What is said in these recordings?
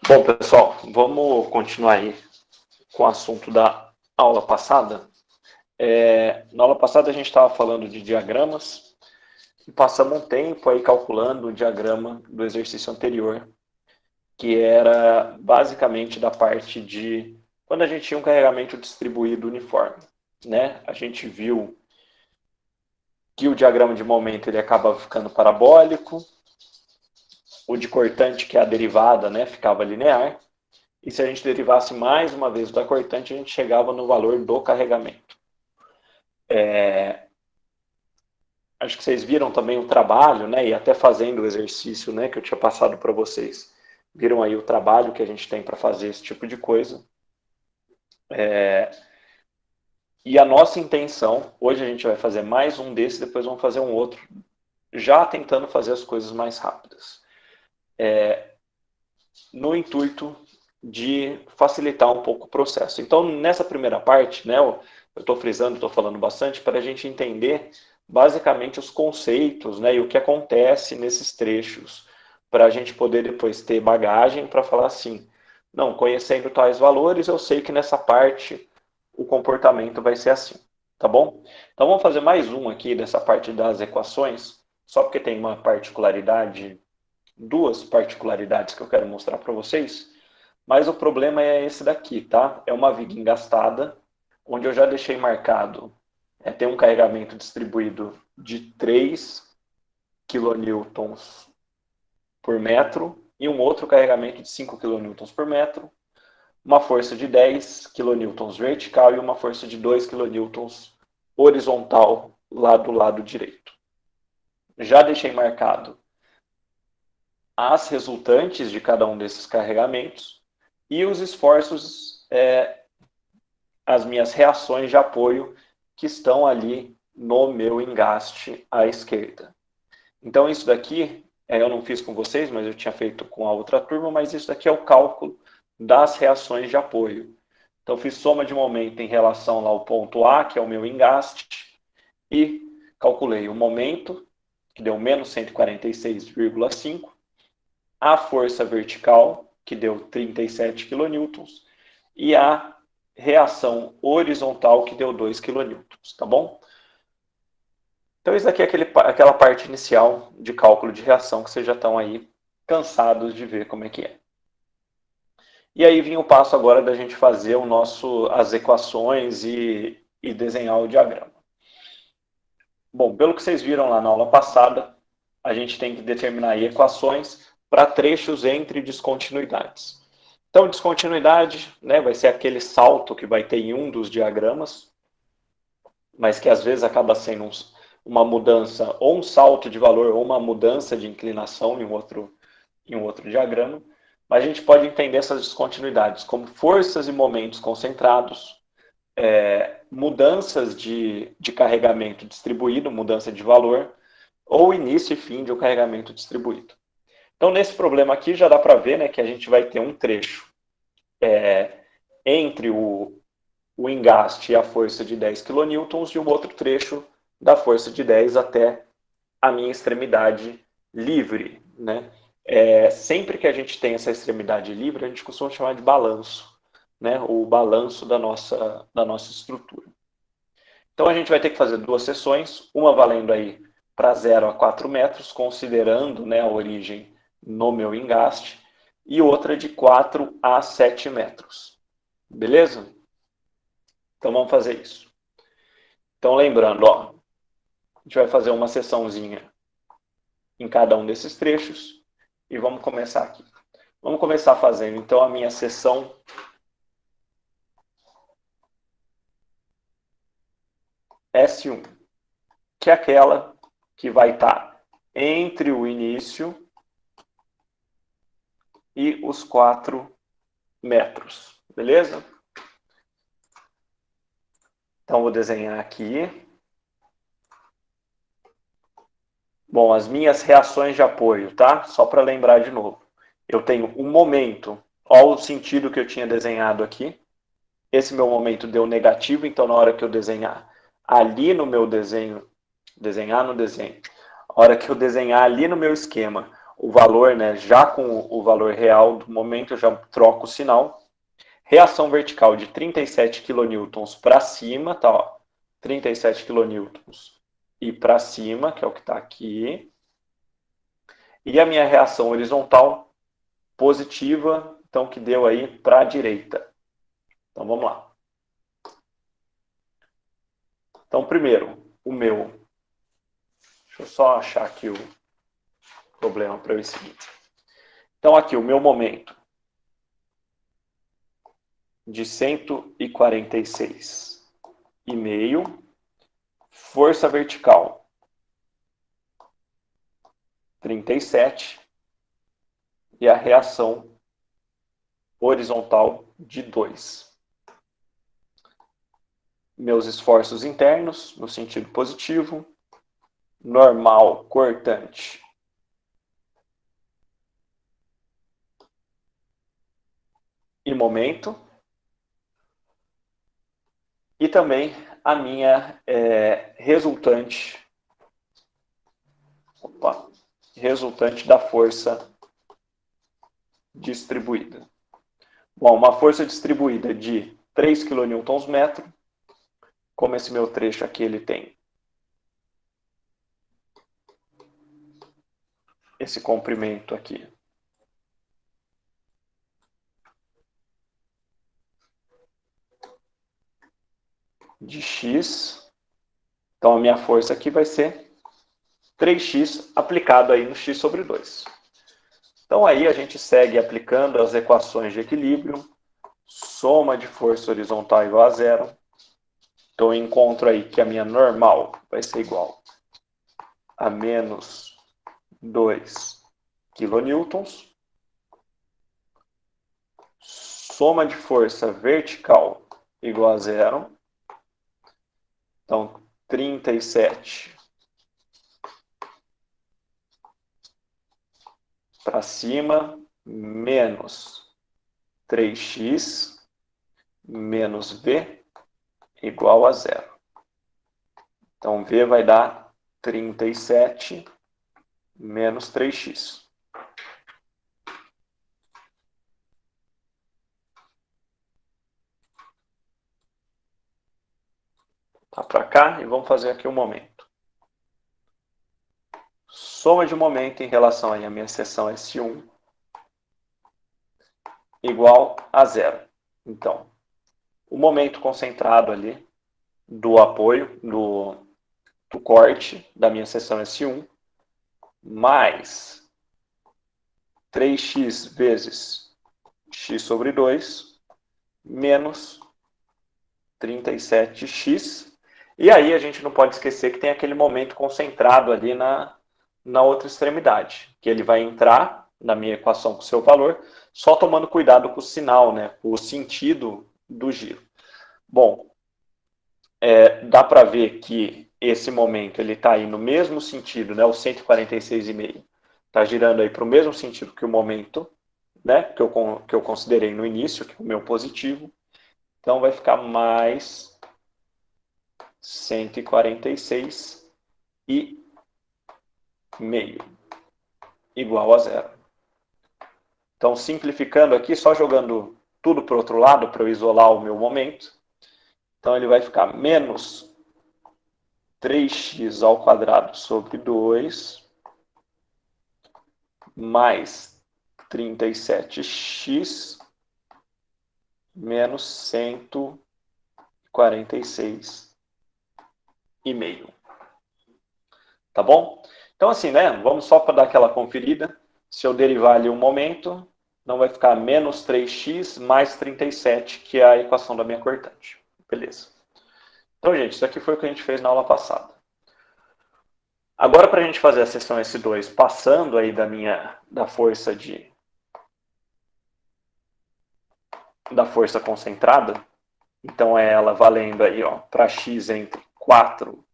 Bom, pessoal, vamos continuar aí com o assunto da aula passada. Na aula passada a gente estava falando de diagramas e passamos um tempo aí calculando o diagrama do exercício anterior, que era basicamente da parte de quando a gente tinha um carregamento distribuído uniforme, né? A gente viu que o diagrama de momento ele acaba ficando parabólico, o de cortante, que é a derivada, né, ficava linear. E se a gente derivasse mais uma vez da cortante, a gente chegava no valor do carregamento. Acho que vocês viram também o trabalho, né? E até fazendo o exercício, né, que eu tinha passado para vocês. Viram aí o trabalho que a gente tem para fazer esse tipo de coisa. E a nossa intenção, hoje a gente vai fazer mais um desse, depois vamos fazer um outro, já tentando fazer as coisas mais rápidas. No intuito de facilitar um pouco o processo. Então, nessa primeira parte, né, eu estou frisando, estou falando bastante, para a gente entender basicamente os conceitos, né, e o que acontece nesses trechos, para a gente poder depois ter bagagem para falar assim, não, conhecendo tais valores, eu sei que nessa parte o comportamento vai ser assim, tá bom? Então, vamos fazer mais um aqui dessa parte das equações, só porque tem uma particularidade, duas particularidades que eu quero mostrar para vocês, mas o problema é esse daqui, tá? É uma viga engastada, onde eu já deixei marcado, tem um carregamento distribuído de 3 kN por metro e um outro carregamento de 5 kN por metro, uma força de 10 kN vertical e uma força de 2 kN horizontal lá do lado direito. Já deixei marcado as resultantes de cada um desses carregamentos e os esforços, as minhas reações de apoio que estão ali no meu engaste à esquerda. Então isso daqui, eu não fiz com vocês, mas eu tinha feito com a outra turma, mas isso daqui é o cálculo das reações de apoio. Então fiz soma de momento em relação lá ao ponto A, que é o meu engaste, e calculei o momento, que deu menos 146,5, a força vertical, que deu 37 kN, e a reação horizontal, que deu 2 kN, tá bom? Então, isso aqui é aquela parte inicial de cálculo de reação que vocês já estão aí cansados de ver como é que é. E aí vinha o passo agora da gente fazer as equações e desenhar o diagrama. Bom, pelo que vocês viram lá na aula passada, a gente tem que determinar aí equações para trechos entre descontinuidades. Então, descontinuidade, né, vai ser aquele salto que vai ter em um dos diagramas, mas que às vezes acaba sendo uma mudança, ou um salto de valor, ou uma mudança de inclinação em um outro diagrama. Mas a gente pode entender essas descontinuidades como forças e momentos concentrados, mudanças de carregamento distribuído, mudança de valor, ou início e fim de um carregamento distribuído. Então, nesse problema aqui, já dá para ver, né, que a gente vai ter um trecho entre o engaste e a força de 10 kN e um outro trecho da força de 10 até a minha extremidade livre, né? Sempre que a gente tem essa extremidade livre, a gente costuma chamar de balanço, né? O balanço da nossa estrutura. Então, a gente vai ter que fazer duas seções, uma valendo aí para 0 a 4 metros, considerando, né, a origem no meu engaste, e outra de 4 a 7 metros. Beleza? Então, vamos fazer isso. Então, lembrando, ó, a gente vai fazer uma seçãozinha em cada um desses trechos e vamos começar aqui. Vamos começar fazendo, então, a minha seção S1, que é aquela que vai estar entre o início e os 4 metros, beleza? Então, vou desenhar aqui. Bom, as minhas reações de apoio, tá? Só para lembrar de novo. Eu tenho um momento, olha o sentido que eu tinha desenhado aqui. Esse meu momento deu negativo, então na hora que eu desenhar ali no meu desenho, desenhar no desenho, a hora que eu desenhar ali no meu esquema, o valor, né, já com o valor real do momento, eu já troco o sinal. Reação vertical de 37 kN para cima, tá, ó, 37 kN e para cima, que é o que está aqui. E a minha reação horizontal positiva, então que deu aí para a direita. Então vamos lá. Então primeiro, o meu. Deixa eu só achar aqui o problema para eu seguir. Então aqui o meu momento de 146,5, força vertical 37 e a reação horizontal de 2. Meus esforços internos no sentido positivo, normal cortante e momento, e também a minha resultante da força distribuída. Bom, uma força distribuída de 3 kN, como esse meu trecho aqui ele tem esse comprimento aqui de x, então a minha força aqui vai ser 3x aplicado aí no x sobre 2. Então aí a gente segue aplicando as equações de equilíbrio, soma de força horizontal igual a zero. Então eu encontro aí que a minha normal vai ser igual a menos 2 kN. Soma de força vertical igual a zero. Então 37 para cima, menos 3x, menos V, igual a zero. Então, V vai dar 37 menos 3x. Tá para cá e vamos fazer aqui o momento. Soma de momento em relação à minha seção S1 igual a zero. Então, o momento concentrado ali do apoio, do corte da minha seção S1, mais 3x vezes x sobre 2, menos 37x. E aí a gente não pode esquecer que tem aquele momento concentrado ali na outra extremidade, que ele vai entrar na minha equação com seu valor, só tomando cuidado com o sinal, né, com o sentido do giro. Bom, dá para ver que esse momento ele está aí no mesmo sentido, né, o 146,5 está girando aí para o mesmo sentido que o momento, né, que eu considerei no início, que é o meu positivo. Então vai ficar mais 146 e meio igual a zero. Então, simplificando aqui, só jogando tudo para o outro lado para eu isolar o meu momento. Então, ele vai ficar menos 3x ao quadrado sobre 2 mais 37x menos 146 e meio. Tá bom? Então, assim, né? Vamos só para dar aquela conferida. Se eu derivar ali um momento, não vai ficar menos 3x mais 37, que é a equação da minha cortante. Beleza. Então, gente, isso aqui foi o que a gente fez na aula passada. Agora, para a gente fazer a seção S2, passando aí da força concentrada, então é ela valendo aí, ó, para x entre 4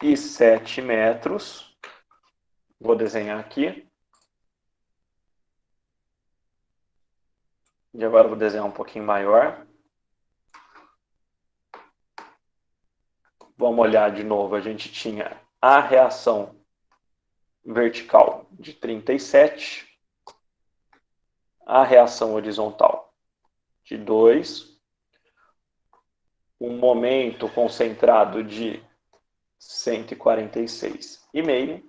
e 7 metros. Vou desenhar aqui. E agora eu vou desenhar um pouquinho maior. Vamos olhar de novo. A gente tinha a reação vertical de 37, a reação horizontal de 2, um momento concentrado de 146,5.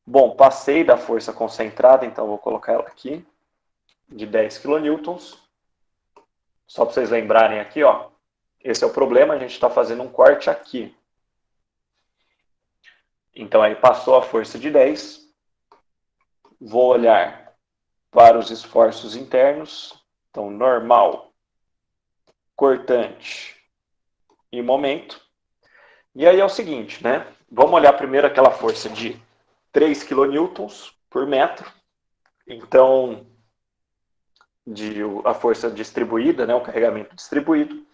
Bom, passei da força concentrada, então vou colocar ela aqui, de 10 kN. Só para vocês lembrarem aqui, ó, esse é o problema, a gente está fazendo um corte aqui. Então aí passou a força de 10, vou olhar para os esforços internos, então normal, cortante e momento. E aí é o seguinte, né? Vamos olhar primeiro aquela força de 3 kN por metro. Então, a força distribuída, né, o carregamento distribuído.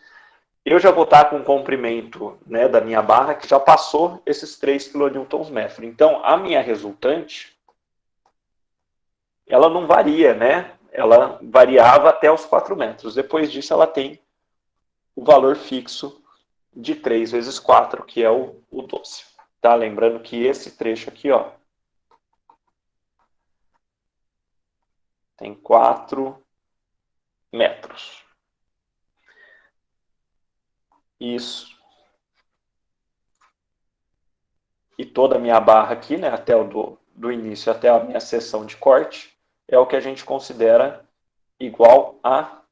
Eu já vou estar com um comprimento, né, da minha barra que já passou esses 3 kN/metro. Então, a minha resultante, ela não varia, né? Ela variava até os 4 metros. Depois disso, ela tem o valor fixo de 3 vezes 4, que é o 12. Tá? Lembrando que esse trecho aqui, ó, tem 4 metros. Isso. E toda a minha barra aqui, né, até o do início até a minha seção de corte, é o que a gente considera igual a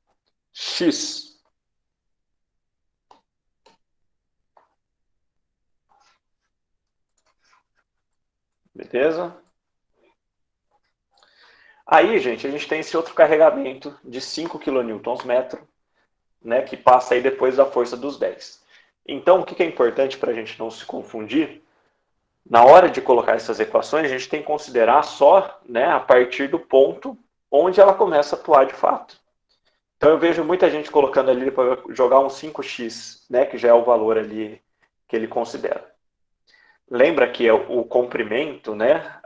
X. Beleza? Aí, gente, a gente tem esse outro carregamento de 5 kN/metro, né, que passa aí depois da força dos 10. Então, o que é importante para a gente não se confundir? Na hora de colocar essas equações, a gente tem que considerar só, né, a partir do ponto onde ela começa a atuar de fato. Então eu vejo muita gente colocando ali para jogar um 5x, né, que já é o valor ali que ele considera. Lembra que o comprimento, né,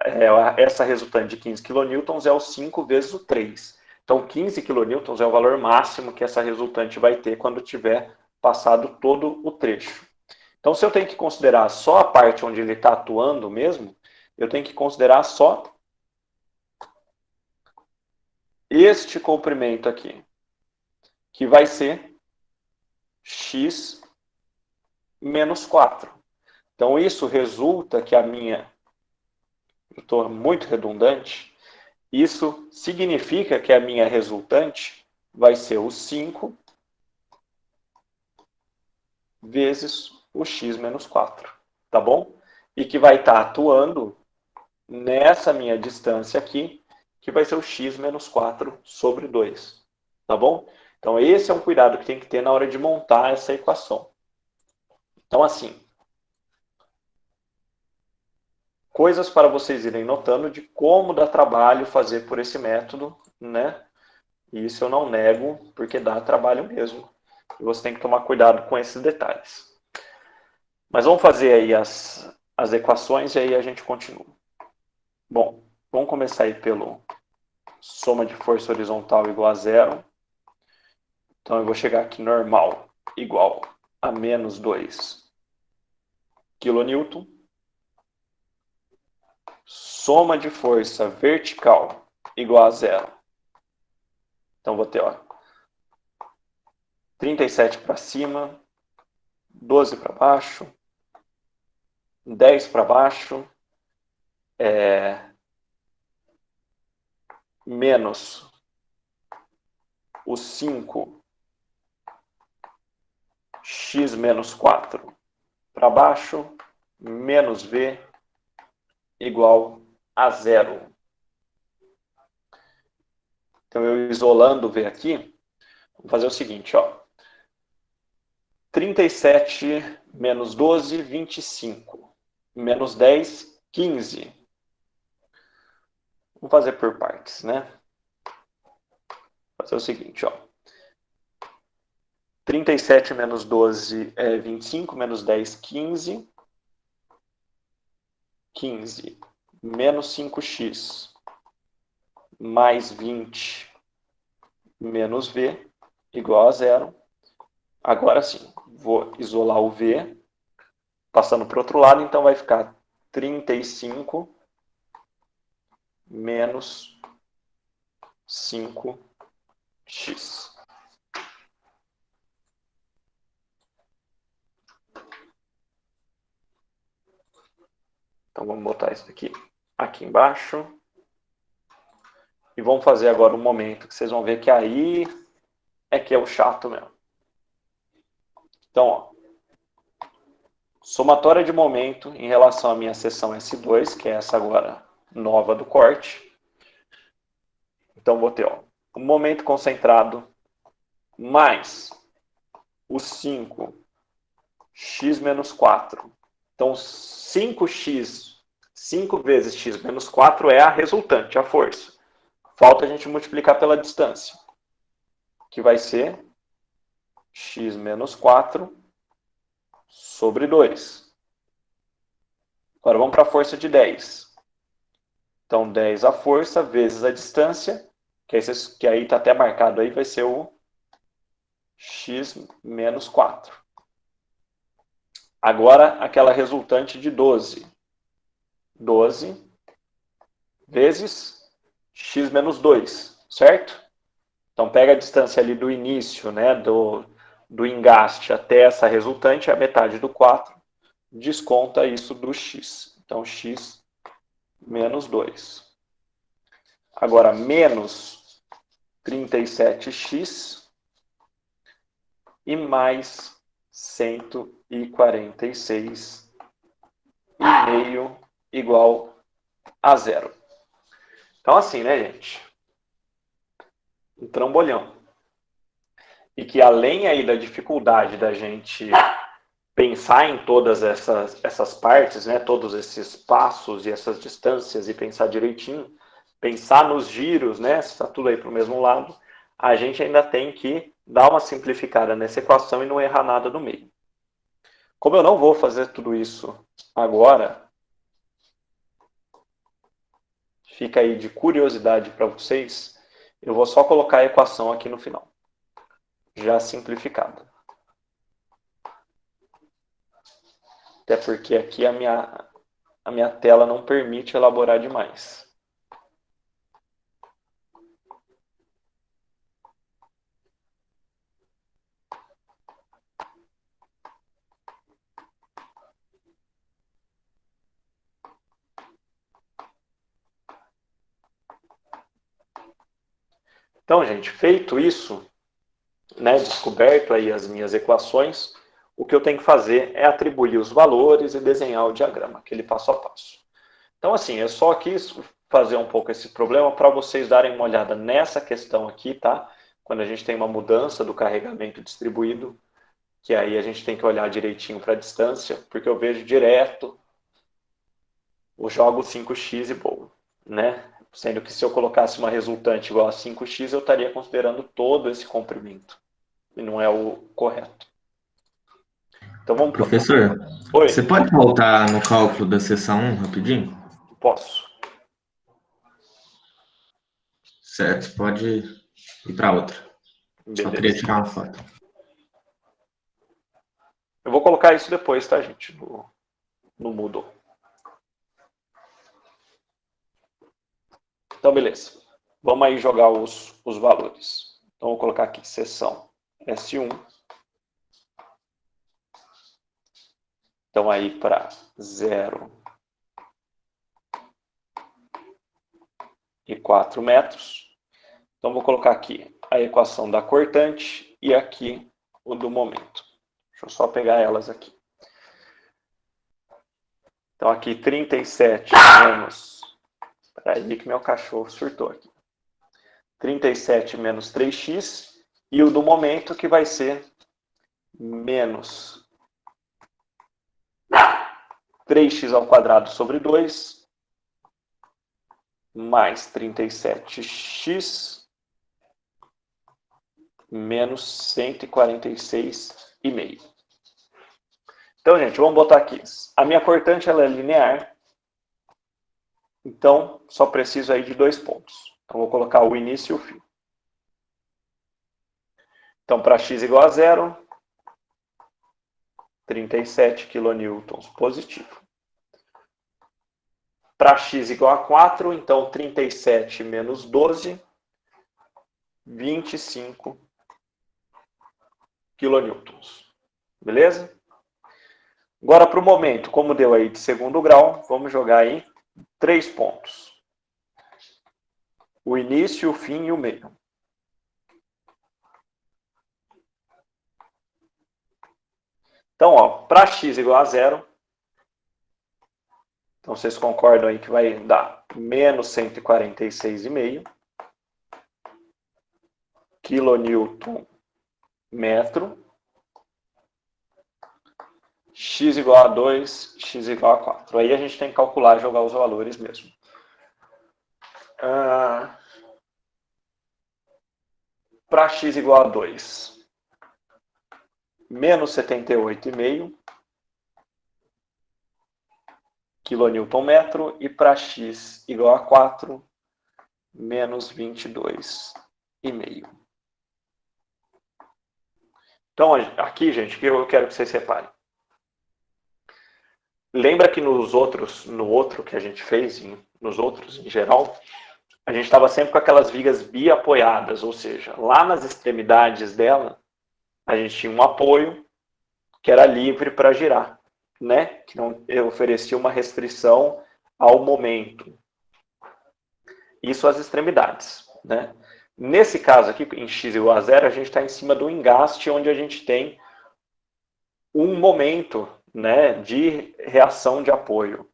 essa resultante de 15 kN é o 5 vezes o 3. Então 15 kN é o valor máximo que essa resultante vai ter quando tiver passado todo o trecho. Então se eu tenho que considerar só a parte onde ele está atuando mesmo, eu tenho que considerar só este comprimento aqui, que vai ser x menos 4. Então isso resulta que a minha, eu estou muito redundante, isso significa que a minha resultante vai ser o 5 vezes o x menos 4, tá bom? E que vai estar atuando nessa minha distância aqui, que vai ser o x menos 4 sobre 2, tá bom? Então esse é um cuidado que tem que ter na hora de montar essa equação. Então assim, coisas para vocês irem notando de como dá trabalho fazer por esse método, né? E isso eu não nego, porque dá trabalho mesmo. E você tem que tomar cuidado com esses detalhes. Mas vamos fazer aí as equações e aí a gente continua. Bom, vamos começar aí pelo soma de força horizontal igual a zero. Então eu vou chegar aqui normal igual a menos 2 kN. Soma de força vertical igual a zero. Então vou ter, ó, 37 para cima, 12 para baixo, 10 para baixo, menos o 5 x menos 4 para baixo, menos v igual a zero. Então, eu isolando o v aqui, vou fazer o seguinte, ó. 37 menos 12, 25. Menos 10, 15. Vamos fazer por partes, né? Vou fazer o seguinte, ó. 37 menos 12 é 25, menos 10, 15. 15 menos 5x mais 20 menos v igual a zero. Agora sim, vou isolar o v, passando para o outro lado, então vai ficar 35 menos 5x. Então, vamos botar isso aqui embaixo. E vamos fazer agora um momento que vocês vão ver que aí é que é o chato mesmo. Então, ó, somatória de momento em relação à minha seção S2, que é essa agora nova do corte. Então, vou ter ó, o momento concentrado mais o 5x menos 4. Então, 5x, 5 vezes x menos 4 é a resultante, a força. Falta a gente multiplicar pela distância, que vai ser x menos 4 sobre 2. Agora vamos para a força de 10. Então, 10 a força vezes a distância, que aí está até marcado aí, vai ser o x menos 4. Agora, aquela resultante de 12. 12 vezes x menos 2, certo? Então, pega a distância ali do início, né, do engaste até essa resultante, a metade do 4, desconta isso do x. Então, x menos 2. Agora, menos 37x e mais 146,5 igual a zero. Então, assim, né, gente? Um trambolhão. E que além aí da dificuldade da gente pensar em todas essas partes, né, todos esses passos e essas distâncias e pensar direitinho, pensar nos giros, né, se está tudo aí para o mesmo lado, a gente ainda tem que dar uma simplificada nessa equação e não errar nada no meio. Como eu não vou fazer tudo isso agora, fica aí de curiosidade para vocês, eu vou só colocar a equação aqui no final, já simplificada. Até porque aqui a minha tela não permite elaborar demais. Então, gente, feito isso, né, descoberto aí as minhas equações, o que eu tenho que fazer é atribuir os valores e desenhar o diagrama, aquele passo a passo. Então, assim, eu só quis fazer um pouco esse problema para vocês darem uma olhada nessa questão aqui, tá? Quando a gente tem uma mudança do carregamento distribuído, que aí a gente tem que olhar direitinho para a distância, porque eu vejo direto o jogo 5x e boa, né? Sendo que se eu colocasse uma resultante igual a 5x, eu estaria considerando todo esse comprimento. E não é o correto. Então vamos... Professor, Oi, você pode voltar no cálculo da seção 1 rapidinho? posso. Certo, pode ir para outra. Só queria Beleza. tirar uma foto. Eu vou colocar isso depois, tá, gente? No Moodle. Então, beleza. Vamos aí jogar os valores. Então, vou colocar aqui seção S1. Então, aí para 0 e 4 metros. Então, vou colocar aqui a equação da cortante e aqui o do momento. Deixa eu só pegar elas aqui. Então, aqui 37 menos... Espera aí que meu cachorro surtou aqui. 37 menos 3x e o do momento que vai ser menos 3x ao quadrado sobre 2 mais 37x menos 146,5. Então, gente, vamos botar aqui. A minha cortante ela é linear, então só preciso aí de 2 pontos. Então, vou colocar o início e o fim. Então, para x igual a 0, 37 kN positivo. Para x igual a 4, então 37 menos 12, 25 quilonewtons. Beleza? Agora, para o momento, como deu aí de segundo grau, vamos jogar aí 3 pontos. O início, o fim e o meio. Então, para x igual a 0, então vocês concordam aí que vai dar menos 146,5 quilonewton metro. X igual a 2, x igual a 4. Aí a gente tem que calcular e jogar os valores mesmo. Para x igual a 2, menos 78,5 quilonewton metro. E para x igual a 4, menos 22,5. Então, aqui, gente, que eu quero que vocês reparem. Lembra que no outro que a gente fez, nos outros em geral, a gente estava sempre com aquelas vigas biapoiadas, ou seja, lá nas extremidades dela, a gente tinha um apoio que era livre para girar, né? Que não oferecia uma restrição ao momento. Isso às extremidades, né? Nesse caso aqui, em x igual a 0, a gente está em cima do engaste, onde a gente tem um momento, né, de reação de apoio.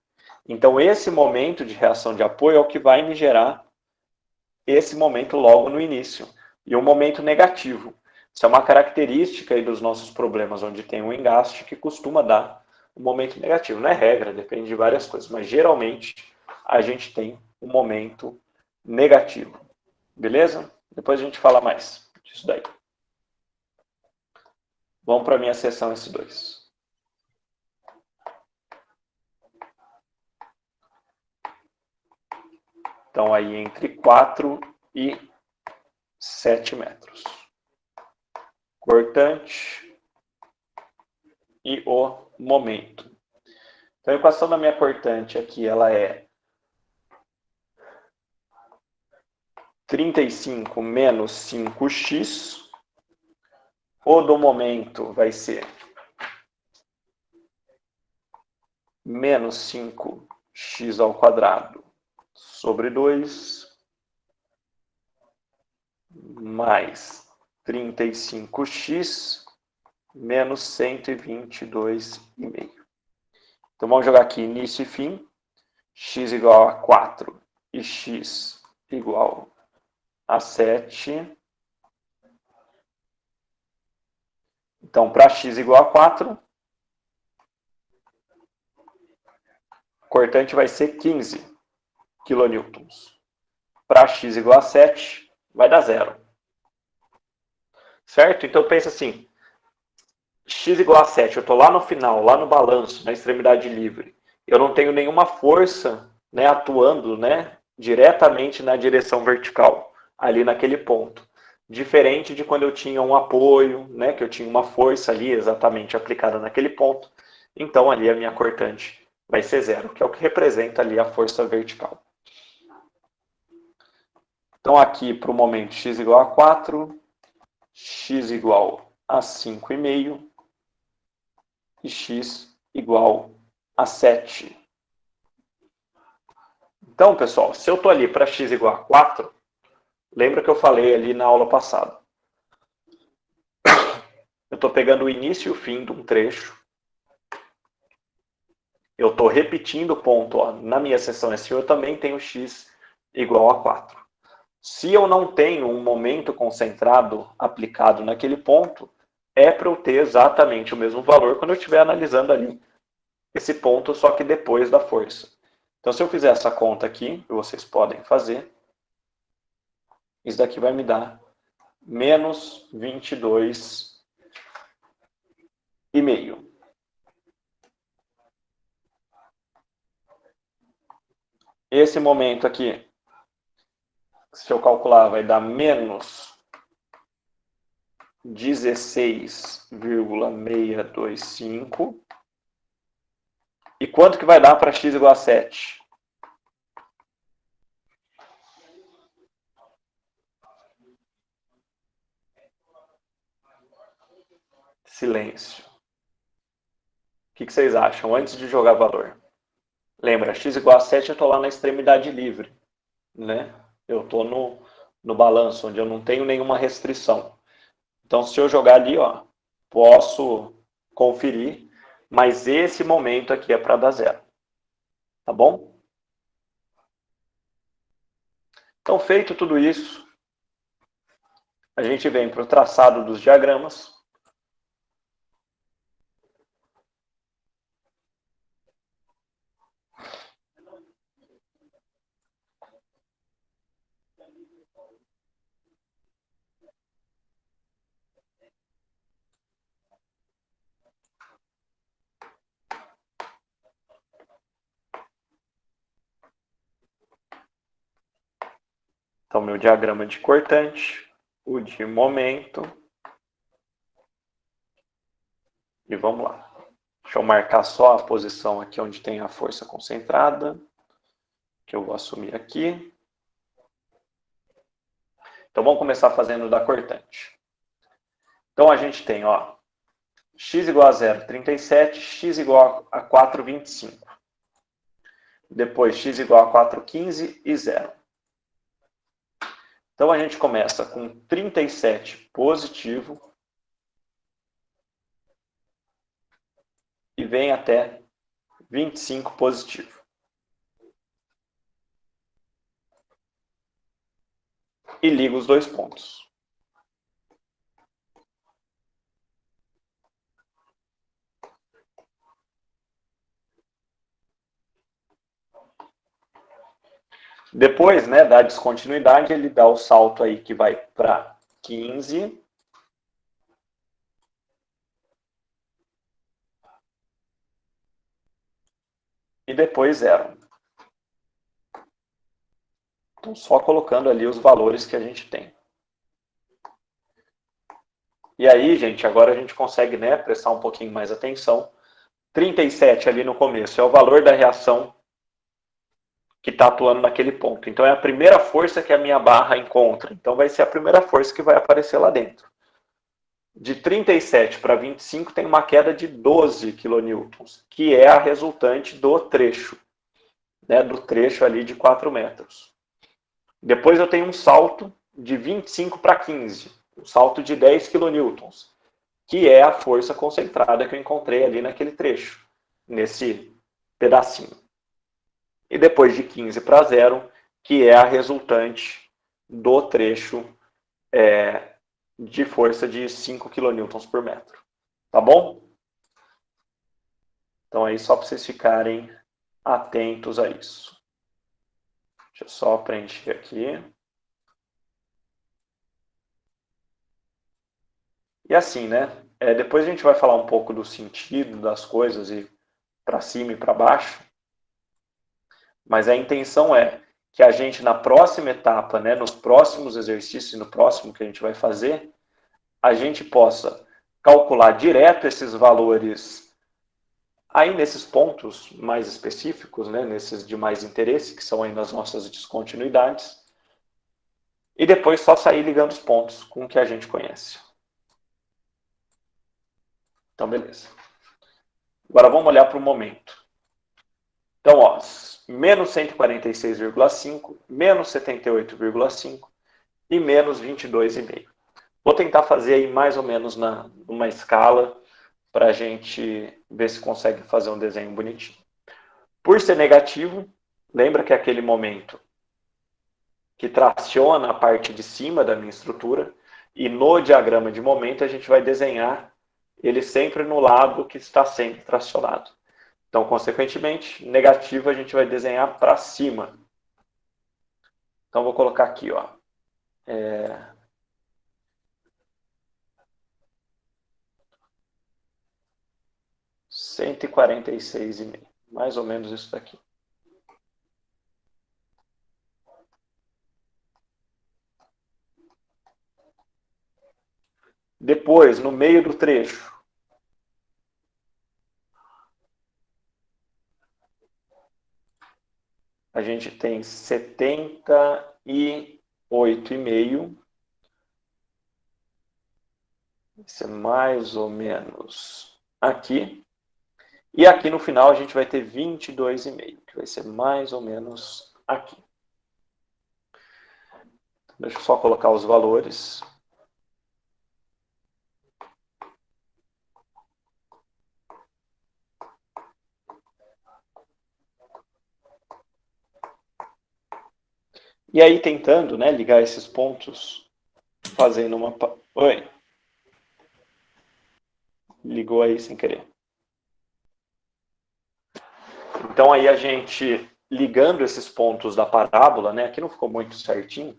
Então, esse momento de reação de apoio é o que vai me gerar esse momento logo no início. E um momento negativo. Isso é uma característica aí dos nossos problemas, onde tem um engaste que costuma dar um momento negativo. Não é regra, depende de várias coisas, mas geralmente a gente tem um momento negativo. Beleza? Depois a gente fala mais disso daí. Vamos para a minha seção S2. Então, aí entre 4 e 7 metros. Cortante e o momento. Então, a equação da minha cortante aqui, ela é 35 menos 5x. O do momento vai ser menos 5x ao quadrado sobre 2 mais 35x menos 122,5. Então, vamos jogar aqui início e fim. X igual a 4 e x igual a 7. Então, para x igual a 4, o cortante vai ser 15 quilonewtons. Para x igual a 7, vai dar 0. Certo? Então, pensa assim. X igual a 7, eu estou lá no final, lá no balanço, na extremidade livre. Eu não tenho nenhuma força, né, atuando, né, diretamente na direção vertical, ali naquele ponto. Diferente de quando eu tinha um apoio, né, que eu tinha uma força ali exatamente aplicada naquele ponto. Então, ali a minha cortante vai ser 0, que é o que representa ali a força vertical. Então, aqui para o momento x igual a 4, x igual a 5,5 e x igual a 7. Então, pessoal, se eu estou ali para x igual a 4, lembra que eu falei ali na aula passada. Eu estou pegando o início e o fim de um trecho. Eu estou repetindo o ponto. Ó, na minha seção S1 eu também tenho x igual a 4. Se eu não tenho um momento concentrado aplicado naquele ponto, é para eu ter exatamente o mesmo valor quando eu estiver analisando ali esse ponto, só que depois da força. Então, se eu fizer essa conta aqui, vocês podem fazer, isso daqui vai me dar menos 22,5. Esse momento aqui, se eu calcular, vai dar menos 16,625. E quanto que vai dar para x igual a 7? Silêncio. O que vocês acham antes de jogar valor? Lembra, x igual a 7, eu estou lá na extremidade livre, né? Eu estou no balanço, onde eu não tenho nenhuma restrição. Então, se eu jogar ali, ó, posso conferir, mas esse momento aqui é para dar zero. Tá bom? Então, feito tudo isso, a gente vem para o traçado dos diagramas. Então, meu diagrama de cortante, o de momento. E vamos lá. Deixa eu marcar só a posição aqui onde tem a força concentrada, que eu vou assumir aqui. Então, vamos começar fazendo da cortante. Então, a gente tem, ó, x igual a 0,37, x igual a 4,25. Depois, x igual a 4,15 e 0. Então, a gente começa com 37 positivo e vem até 25 positivo. E liga os dois pontos. Depois, né, da descontinuidade, ele dá o salto aí que vai para 15. E depois 0. Então, só colocando ali os valores que a gente tem. E aí, gente, agora a gente consegue, né, prestar um pouquinho mais atenção. 37 ali no começo é o valor da reação que está atuando naquele ponto. Então, é a primeira força que a minha barra encontra. Então, vai ser a primeira força que vai aparecer lá dentro. De 37 para 25 tem uma queda de 12 kN, que é a resultante do trecho, né, do trecho ali de 4 metros. Depois eu tenho um salto de 25 para 15, um salto de 10 kN, que é a força concentrada que eu encontrei ali naquele trecho, nesse pedacinho. E depois de 15 para 0, que é a resultante do trecho de força de 5 kN por metro. Tá bom? Então aí só para vocês ficarem atentos a isso. Deixa eu só preencher aqui. E assim, né? Depois a gente vai falar um pouco do sentido das coisas e para cima e para baixo. Mas a intenção é que a gente, na próxima etapa, né, nos próximos exercícios, no próximo que a gente vai fazer, a gente possa calcular direto esses valores aí nesses pontos mais específicos, né, nesses de mais interesse, que são aí nas nossas descontinuidades, e depois só sair ligando os pontos com o que a gente conhece. Então, beleza. Agora vamos olhar para o momento. Então, ó, menos 146,5, menos 78,5 e menos 22,5. Vou tentar fazer aí mais ou menos numa escala para a gente ver se consegue fazer um desenho bonitinho. Por ser negativo, lembra que é aquele momento que traciona a parte de cima da minha estrutura, e no diagrama de momento a gente vai desenhar ele sempre no lado que está sendo tracionado. Então, consequentemente, negativo a gente vai desenhar para cima. Então, vou colocar aqui, ó. 146,5. Mais ou menos isso daqui. Depois, no meio do trecho, a gente tem 78,5 Vai ser mais ou menos aqui. E aqui no final a gente vai ter 22,5, que vai ser mais ou menos aqui. Deixa eu só colocar os valores. E aí tentando, né, ligar esses pontos, fazendo uma... Oi? Ligou aí sem querer. Então aí a gente, ligando esses pontos da parábola, né, aqui não ficou muito certinho,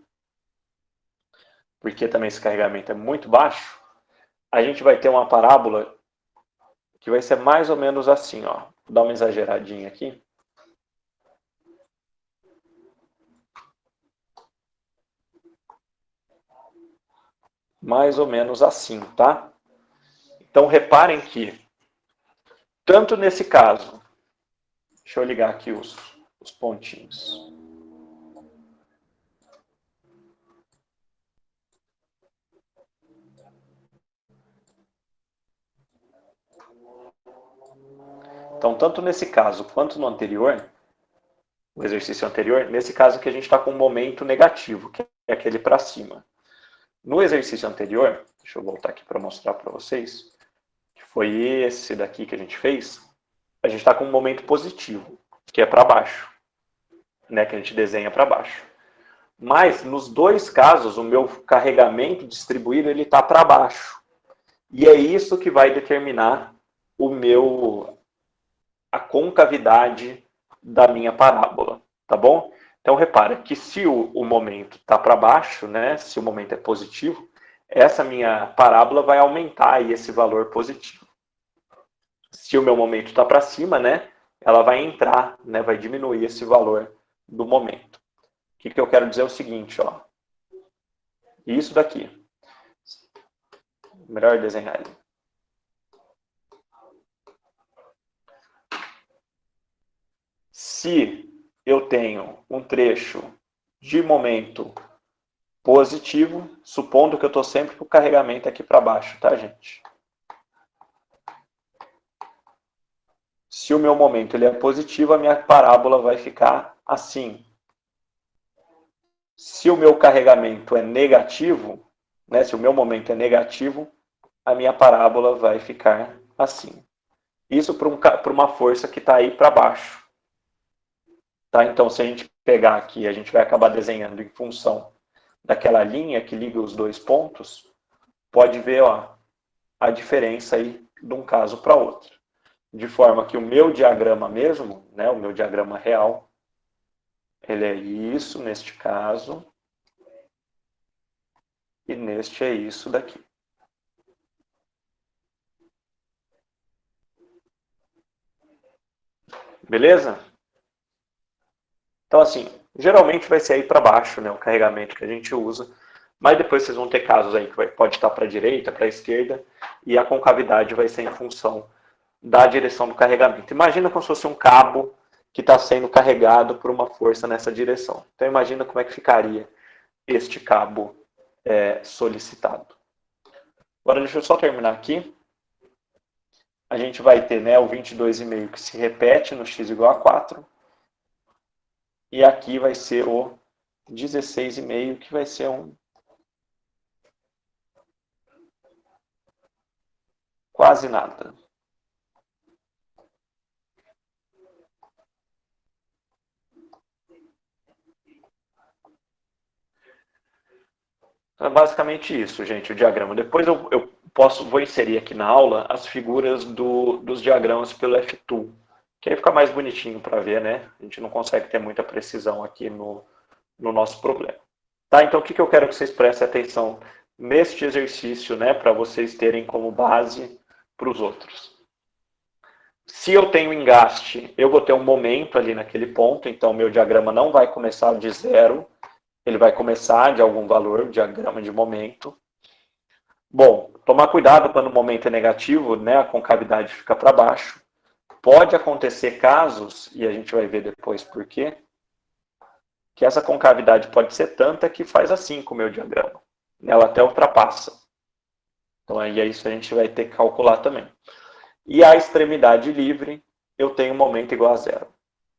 porque também esse carregamento é muito baixo, a gente vai ter uma parábola que vai ser mais ou menos assim, ó. Vou dar uma exageradinha aqui. Mais ou menos assim, tá? Então reparem que, tanto nesse caso, deixa eu ligar aqui os pontinhos. Então, tanto nesse caso quanto no anterior, o exercício anterior, nesse caso que a gente está com um momento negativo, que é aquele para cima. No exercício anterior, deixa eu voltar aqui para mostrar para vocês, que foi esse daqui que a gente fez, a gente está com um momento positivo, que é para baixo, né, que a gente desenha para baixo. Mas, nos dois casos, o meu carregamento distribuído ele está para baixo. E é isso que vai determinar a concavidade da minha parábola, tá bom? Então, repara que se o momento está para baixo, né, se o momento é positivo, essa minha parábola vai aumentar aí esse valor positivo. Se o meu momento está para cima, né, ela vai entrar, né, vai diminuir esse valor do momento. O que eu quero dizer é o seguinte, ó. Isso daqui. Melhor desenhar ele. Se eu tenho um trecho de momento positivo, supondo que eu estou sempre com o carregamento aqui para baixo, tá, gente? Se o meu momento ele é positivo, a minha parábola vai ficar assim. Se o meu carregamento é negativo, né, se o meu momento é negativo, a minha parábola vai ficar assim. Isso para uma força que está aí para baixo. Tá? Então, se a gente pegar aqui, a gente vai acabar desenhando em função daquela linha que liga os dois pontos, pode ver, ó, a diferença aí de um caso para outro. De forma que o meu diagrama mesmo, né, o meu diagrama real, ele é isso neste caso, e neste é isso daqui. Beleza? Então, assim, geralmente vai ser aí para baixo, né, o carregamento que a gente usa, mas depois vocês vão ter casos aí que pode estar para a direita, para a esquerda, e a concavidade vai ser em função da direção do carregamento. Imagina como se fosse um cabo que está sendo carregado por uma força nessa direção. Então, imagina como é que ficaria este cabo solicitado. Agora, deixa eu só terminar aqui. A gente vai ter, né, o 22,5 que se repete no x igual a 4. E aqui vai ser o 16,5, que vai ser um quase nada. Então, é basicamente isso, gente, o diagrama. Depois eu vou inserir aqui na aula as figuras dos diagramas pelo F-Tool, que aí fica mais bonitinho para ver, né? A gente não consegue ter muita precisão aqui no nosso problema. Tá? Então, o que eu quero que vocês prestem atenção neste exercício, né, para vocês terem como base para os outros. Se eu tenho engaste, eu vou ter um momento ali naquele ponto, então meu diagrama não vai começar de zero, ele vai começar de algum valor, diagrama de momento. Bom, tomar cuidado quando o momento é negativo, né, a concavidade fica para baixo. Pode acontecer casos, e a gente vai ver depois por quê, que essa concavidade pode ser tanta que faz assim com o meu diagrama. Ela até ultrapassa. Então aí é isso que a gente vai ter que calcular também. E a extremidade livre, eu tenho momento igual a zero.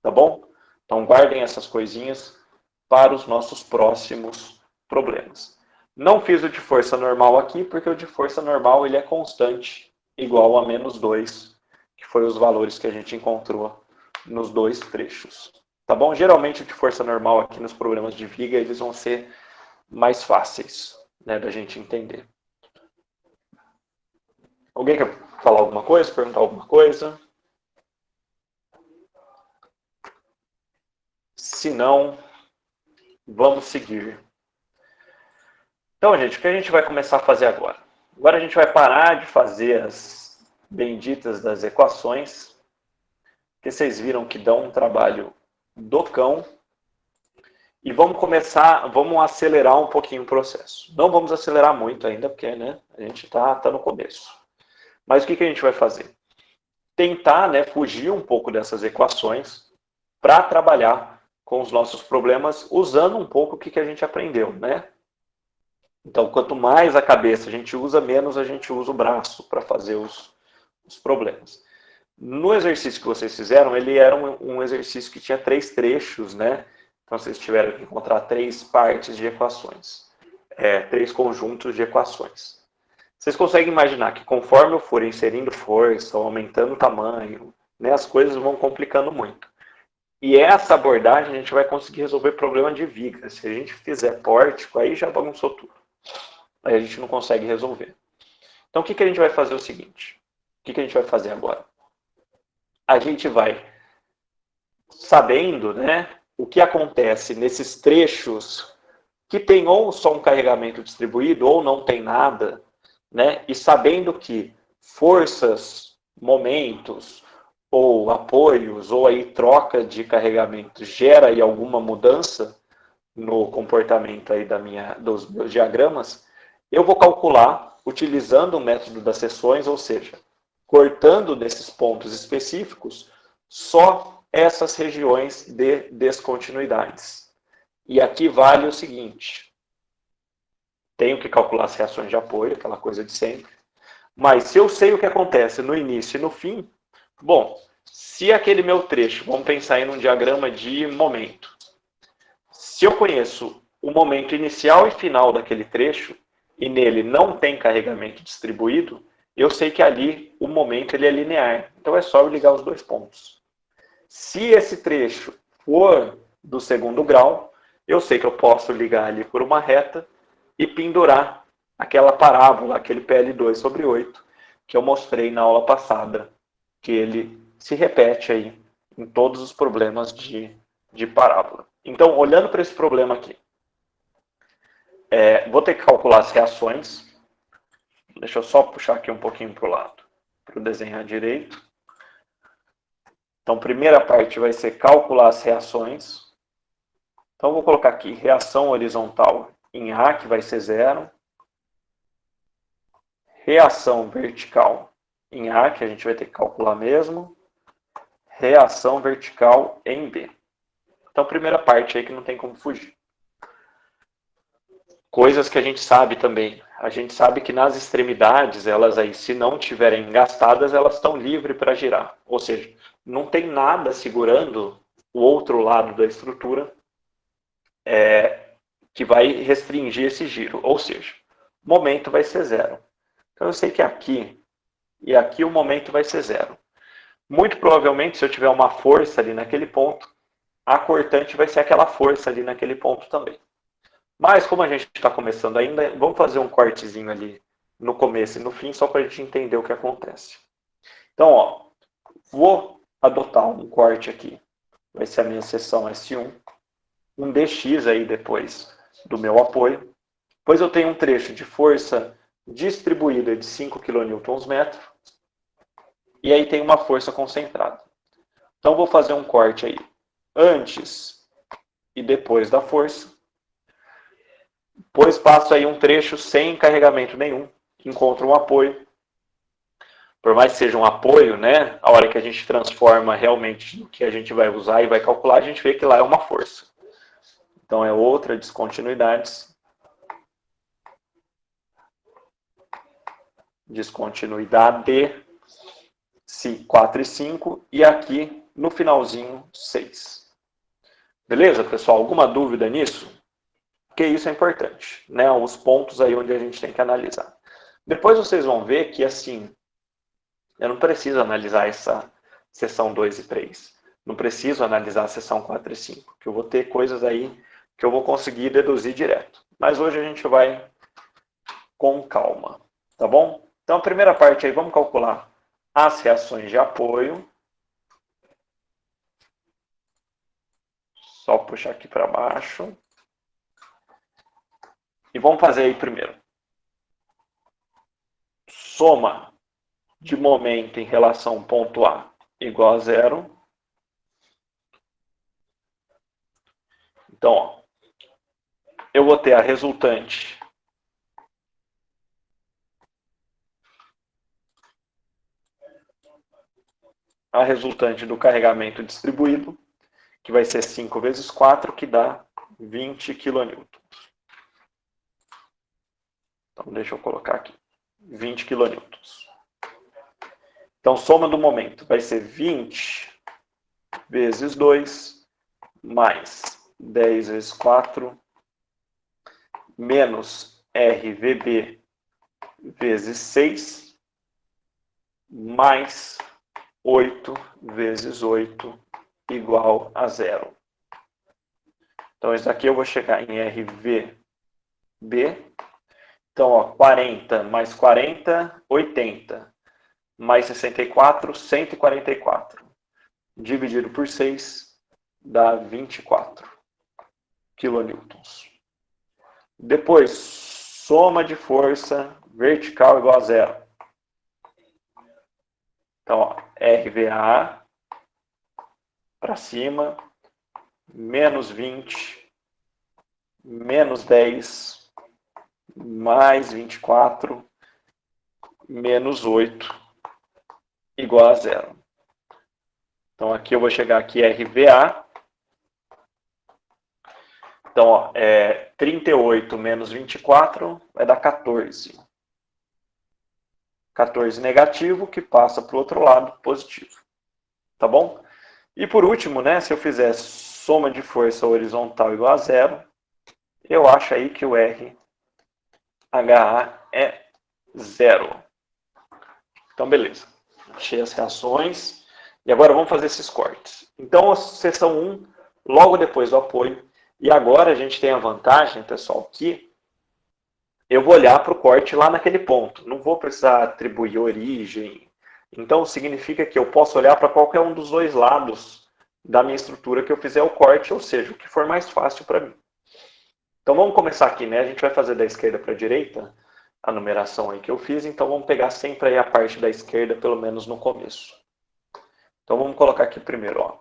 Tá bom? Então guardem essas coisinhas para os nossos próximos problemas. Não fiz o de força normal aqui, porque o de força normal ele é constante, igual a -2, que foi os valores que a gente encontrou nos dois trechos. Tá bom? Geralmente o de força normal aqui nos problemas de viga, eles vão ser mais fáceis, né, da gente entender. Alguém quer falar alguma coisa, perguntar alguma coisa? Se não, vamos seguir. Então, gente, o que a gente vai começar a fazer agora? Agora a gente vai parar de fazer as benditas das equações, que vocês viram que dão um trabalho do cão, e vamos acelerar um pouquinho o processo. Não vamos acelerar muito ainda, porque né, a gente está no começo. Mas o que a gente vai fazer? Tentar, né, fugir um pouco dessas equações para trabalhar com os nossos problemas usando um pouco o que a gente aprendeu, né? Então, quanto mais a cabeça a gente usa, menos a gente usa o braço para fazer os problemas. No exercício que vocês fizeram, ele era um exercício que tinha 3 trechos, né? Então, vocês tiveram que encontrar 3 partes de equações, 3 conjuntos de equações. Vocês conseguem imaginar que conforme eu for inserindo força, ou aumentando o tamanho, né, as coisas vão complicando muito. E essa abordagem a gente vai conseguir resolver problema de viga. Se a gente fizer pórtico, aí já bagunçou tudo. Aí a gente não consegue resolver. Então o que a gente vai fazer é o seguinte. O que a gente vai fazer agora? A gente vai, sabendo, né, o que acontece nesses trechos que tem ou só um carregamento distribuído ou não tem nada, né, e sabendo que forças, momentos ou apoios ou aí troca de carregamento gera aí alguma mudança no comportamento aí dos meus diagramas, eu vou calcular utilizando o método das seções, ou seja, cortando desses pontos específicos só essas regiões de descontinuidades. E aqui vale o seguinte, tenho que calcular as reações de apoio, aquela coisa de sempre, mas se eu sei o que acontece no início e no fim, bom, se aquele meu trecho, vamos pensar aí num diagrama de momento, se eu conheço o momento inicial e final daquele trecho, e nele não tem carregamento distribuído, eu sei que ali o momento ele é linear. Então é só eu ligar os 2 pontos. Se esse trecho for do segundo grau, eu sei que eu posso ligar ali por uma reta e pendurar aquela parábola, aquele PL2/8, que eu mostrei na aula passada, que ele se repete aí em todos os problemas de parábola. Então, olhando para esse problema aqui, vou ter que calcular as reações. Deixa eu só puxar aqui um pouquinho para o lado, para eu desenhar direito. Então, primeira parte vai ser calcular as reações. Então, vou colocar aqui reação horizontal em A, que vai ser 0. Reação vertical em A, que a gente vai ter que calcular mesmo. Reação vertical em B. Então, primeira parte aí que não tem como fugir. Coisas que a gente sabe também. A gente sabe que nas extremidades, elas aí, se não tiverem engastadas, elas estão livres para girar. Ou seja, não tem nada segurando o outro lado da estrutura que vai restringir esse giro. Ou seja, o momento vai ser 0. Então eu sei que aqui e aqui o momento vai ser 0. Muito provavelmente, se eu tiver uma força ali naquele ponto, a cortante vai ser aquela força ali naquele ponto também. Mas, como a gente está começando ainda, vamos fazer um cortezinho ali no começo e no fim, só para a gente entender o que acontece. Então, ó, vou adotar um corte aqui. Vai ser a minha seção S1. Um DX aí depois do meu apoio. Depois eu tenho um trecho de força distribuída de 5 kNm. E aí tem uma força concentrada. Então, vou fazer um corte aí antes e depois da força. Depois passo aí um trecho sem carregamento nenhum, encontro um apoio. Por mais que seja um apoio, né, a hora que a gente transforma realmente no que a gente vai usar e vai calcular, a gente vê que lá é uma força. Então é outra descontinuidade. descontinuidade, 4 e 5, e aqui no finalzinho 6. Beleza, pessoal? Alguma dúvida nisso? Porque isso é importante, né? Os pontos aí onde a gente tem que analisar. Depois vocês vão ver que, assim, eu não preciso analisar essa seção 2 e 3. Não preciso analisar a seção 4 e 5, que eu vou ter coisas aí que eu vou conseguir deduzir direto. Mas hoje a gente vai com calma, tá bom? Então, a primeira parte aí, vamos calcular as reações de apoio. Só puxar aqui para baixo. E vamos fazer aí primeiro. Soma de momento em relação ao ponto A igual a 0. Então, ó, eu vou ter a resultante do carregamento distribuído, que vai ser 5 vezes 4, que dá 20 kN. Então, deixa eu colocar aqui. 20 kN. Então, soma do momento vai ser 20 vezes 2, mais 10 vezes 4, menos RVB vezes 6, mais 8 vezes 8 igual a 0. Então, isso aqui eu vou chegar em RVB. Então, ó, 40 mais 40, 80. Mais 64, 144. Dividido por 6, dá 24 kilonewtons. Depois, soma de força vertical igual a 0. Então, ó, RVA para cima, menos 20, menos 10, mais 24, menos 8, igual a 0. Então, aqui eu vou chegar aqui RVA. Então, ó, 38 menos 24 vai dar 14. 14 negativo, que passa para o outro lado, positivo. Tá bom? E por último, né, se eu fizer soma de força horizontal igual a 0, eu acho aí que o RHA é 0. Então, beleza. Achei as reações. E agora vamos fazer esses cortes. Então, a seção 1, logo depois do apoio. E agora a gente tem a vantagem, pessoal, que eu vou olhar para o corte lá naquele ponto. Não vou precisar atribuir origem. Então, significa que eu posso olhar para qualquer um dos dois lados da minha estrutura que eu fizer o corte, ou seja, o que for mais fácil para mim. Então, vamos começar aqui, né? A gente vai fazer da esquerda para a direita a numeração aí que eu fiz. Então, vamos pegar sempre aí a parte da esquerda, pelo menos no começo. Então, vamos colocar aqui primeiro, ó.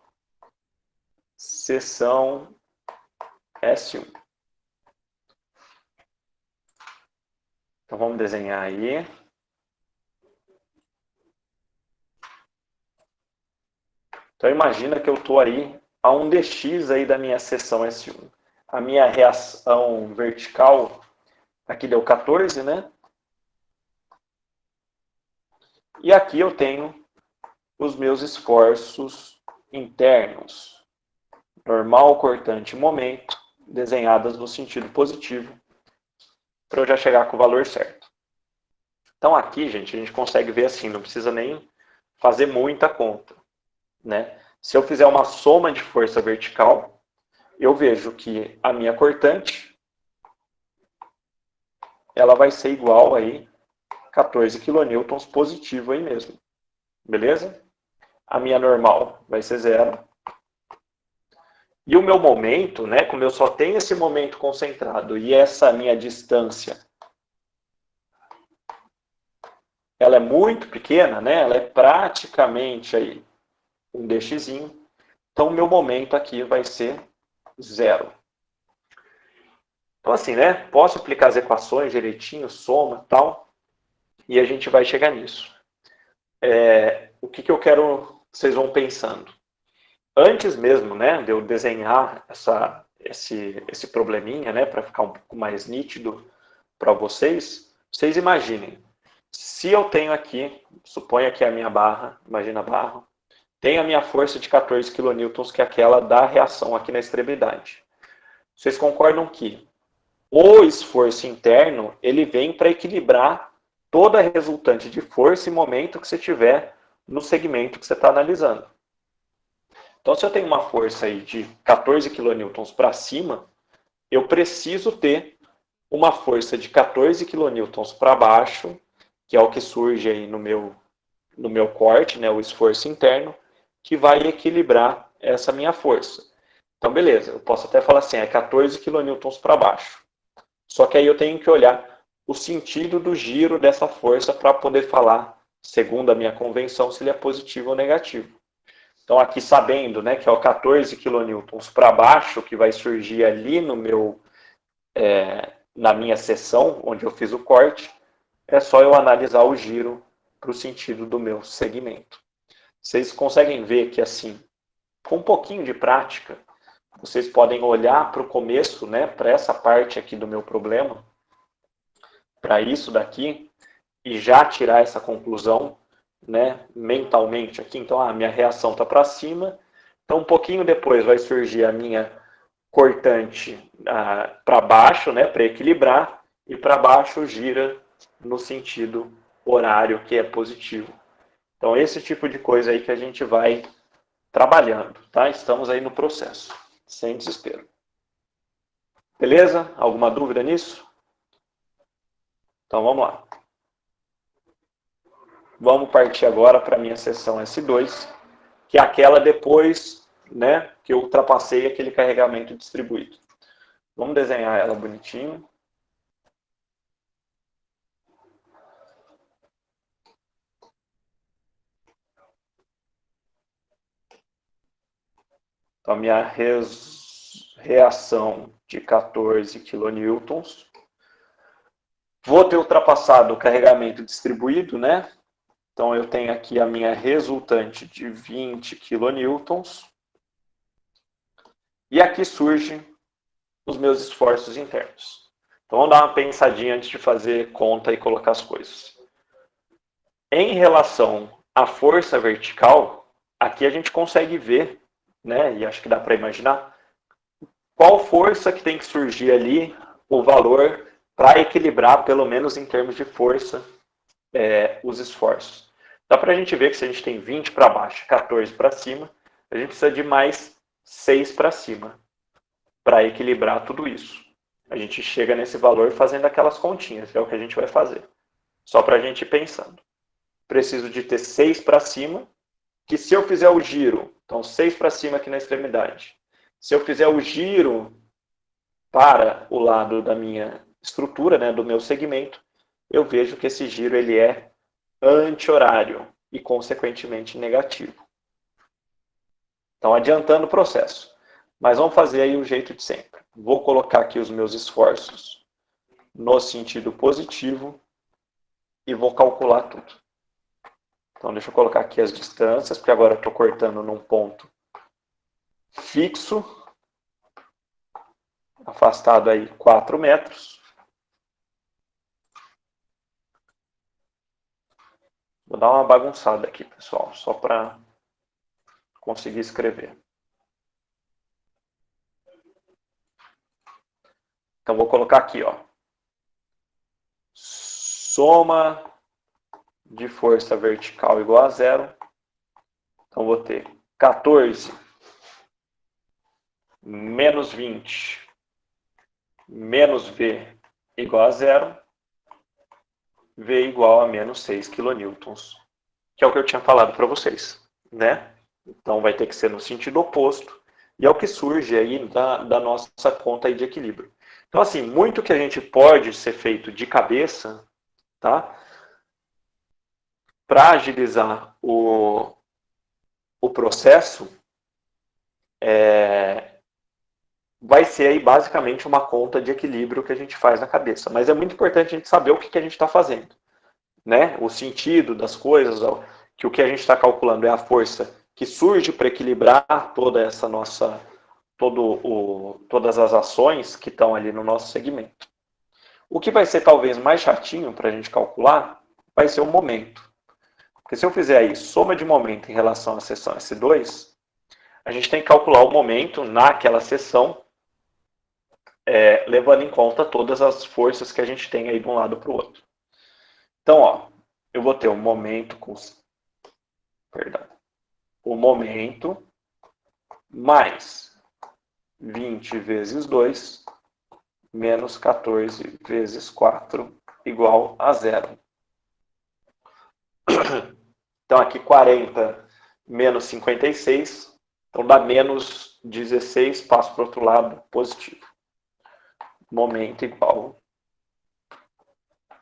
Seção S1. Então, vamos desenhar aí. Então, imagina que eu estou aí a um dx aí da minha seção S1. A minha reação vertical, aqui deu 14, né? E aqui eu tenho os meus esforços internos. Normal, cortante e momento, desenhadas no sentido positivo, para eu já chegar com o valor certo. Então aqui, gente, a gente consegue ver assim, não precisa nem fazer muita conta, né? Se eu fizer uma soma de força vertical, eu vejo que a minha cortante, ela vai ser igual aí 14 kN positivo aí mesmo. Beleza? A minha normal vai ser 0. E o meu momento, né, como eu só tenho esse momento concentrado e essa minha distância, ela é muito pequena, né? Ela é praticamente aí um dxzinho. Então, o meu momento aqui vai ser 0. Então, assim, né? Posso aplicar as equações direitinho, soma e tal, e a gente vai chegar nisso. O que eu quero que vocês vão pensando? Antes mesmo, né, de eu desenhar esse probleminha, né, para ficar um pouco mais nítido para vocês, vocês imaginem. Se eu tenho aqui, suponha que é a minha barra, imagina a barra, tenho a minha força de 14 kN, que é aquela da reação aqui na extremidade. Vocês concordam que o esforço interno, ele vem para equilibrar toda a resultante de força e momento que você tiver no segmento que você está analisando. Então, se eu tenho uma força aí de 14 kN para cima, eu preciso ter uma força de 14 kN para baixo, que é o que surge aí no meu corte, né, o esforço interno, que vai equilibrar essa minha força. Então, beleza, eu posso até falar assim, é 14 kN para baixo. Só que aí eu tenho que olhar o sentido do giro dessa força para poder falar, segundo a minha convenção, se ele é positivo ou negativo. Então, aqui sabendo, né, que é o 14 kN para baixo, que vai surgir ali no na minha seção, onde eu fiz o corte, é só eu analisar o giro para o sentido do meu segmento. Vocês conseguem ver que, assim, com um pouquinho de prática, vocês podem olhar para o começo, né, para essa parte aqui do meu problema, para isso daqui, e já tirar essa conclusão, né, mentalmente aqui. Então, a minha reação está para cima. Então, um pouquinho depois vai surgir a minha cortante para baixo, né, para equilibrar, e para baixo gira no sentido horário, que é positivo. Então, esse tipo de coisa aí que a gente vai trabalhando, tá? Estamos aí no processo, sem desespero. Beleza? Alguma dúvida nisso? Então, vamos lá. Vamos partir agora para a minha seção S2, que é aquela depois, né, que eu ultrapassei aquele carregamento distribuído. Vamos desenhar ela bonitinho. Então, a minha reação de 14 kN. Vou ter ultrapassado o carregamento distribuído, né? Então, eu tenho aqui a minha resultante de 20 kN. E aqui surgem os meus esforços internos. Então, vamos dar uma pensadinha antes de fazer conta e colocar as coisas. Em relação à força vertical, aqui a gente consegue ver, né? E acho que dá para imaginar, qual força que tem que surgir ali, o valor, para equilibrar, pelo menos em termos de força, os esforços. Dá para a gente ver que se a gente tem 20 para baixo, 14 para cima, a gente precisa de mais 6 para cima, para equilibrar tudo isso. A gente chega nesse valor fazendo aquelas continhas, que é o que a gente vai fazer. Só para a gente ir pensando. Preciso de ter 6 para cima, que se eu fizer o giro, então 6 para cima aqui na extremidade, se eu fizer o giro para o lado da minha estrutura, né, do meu segmento, eu vejo que esse giro ele é anti-horário e, consequentemente, negativo. Então, adiantando o processo. Mas vamos fazer aí o jeito de sempre. Vou colocar aqui os meus esforços no sentido positivo e vou calcular tudo. Então, deixa eu colocar aqui as distâncias, porque agora eu estou cortando num ponto fixo, afastado aí 4 metros. Vou dar uma bagunçada aqui, pessoal, só para conseguir escrever. Então, vou colocar aqui, ó. Soma de força vertical igual a zero. Então, vou ter 14 menos 20 menos V igual a zero. V igual a menos 6 kN, que é o que eu tinha falado para vocês, né? Então, vai ter que ser no sentido oposto. E é o que surge aí da nossa conta aí de equilíbrio. Então, assim, muito que a gente pode ser feito de cabeça, tá? Para agilizar o processo, vai ser aí basicamente uma conta de equilíbrio que a gente faz na cabeça. Mas é muito importante a gente saber o que a gente está fazendo, né? O sentido das coisas, que o que a gente está calculando é a força que surge para equilibrar toda essa nossa, todas as ações que estão ali no nosso segmento. O que vai ser talvez mais chatinho para a gente calcular vai ser o momento. Porque se eu fizer aí soma de momento em relação à seção S2, a gente tem que calcular o momento naquela seção, levando em conta todas as forças que a gente tem aí de um lado para o outro. Então, ó, eu vou ter o momento com... Perdão. O momento mais 20 vezes 2 menos 14 vezes 4 igual a 0. Então, aqui 40 menos 56, então dá menos 16, passo para o outro lado, positivo. Momento igual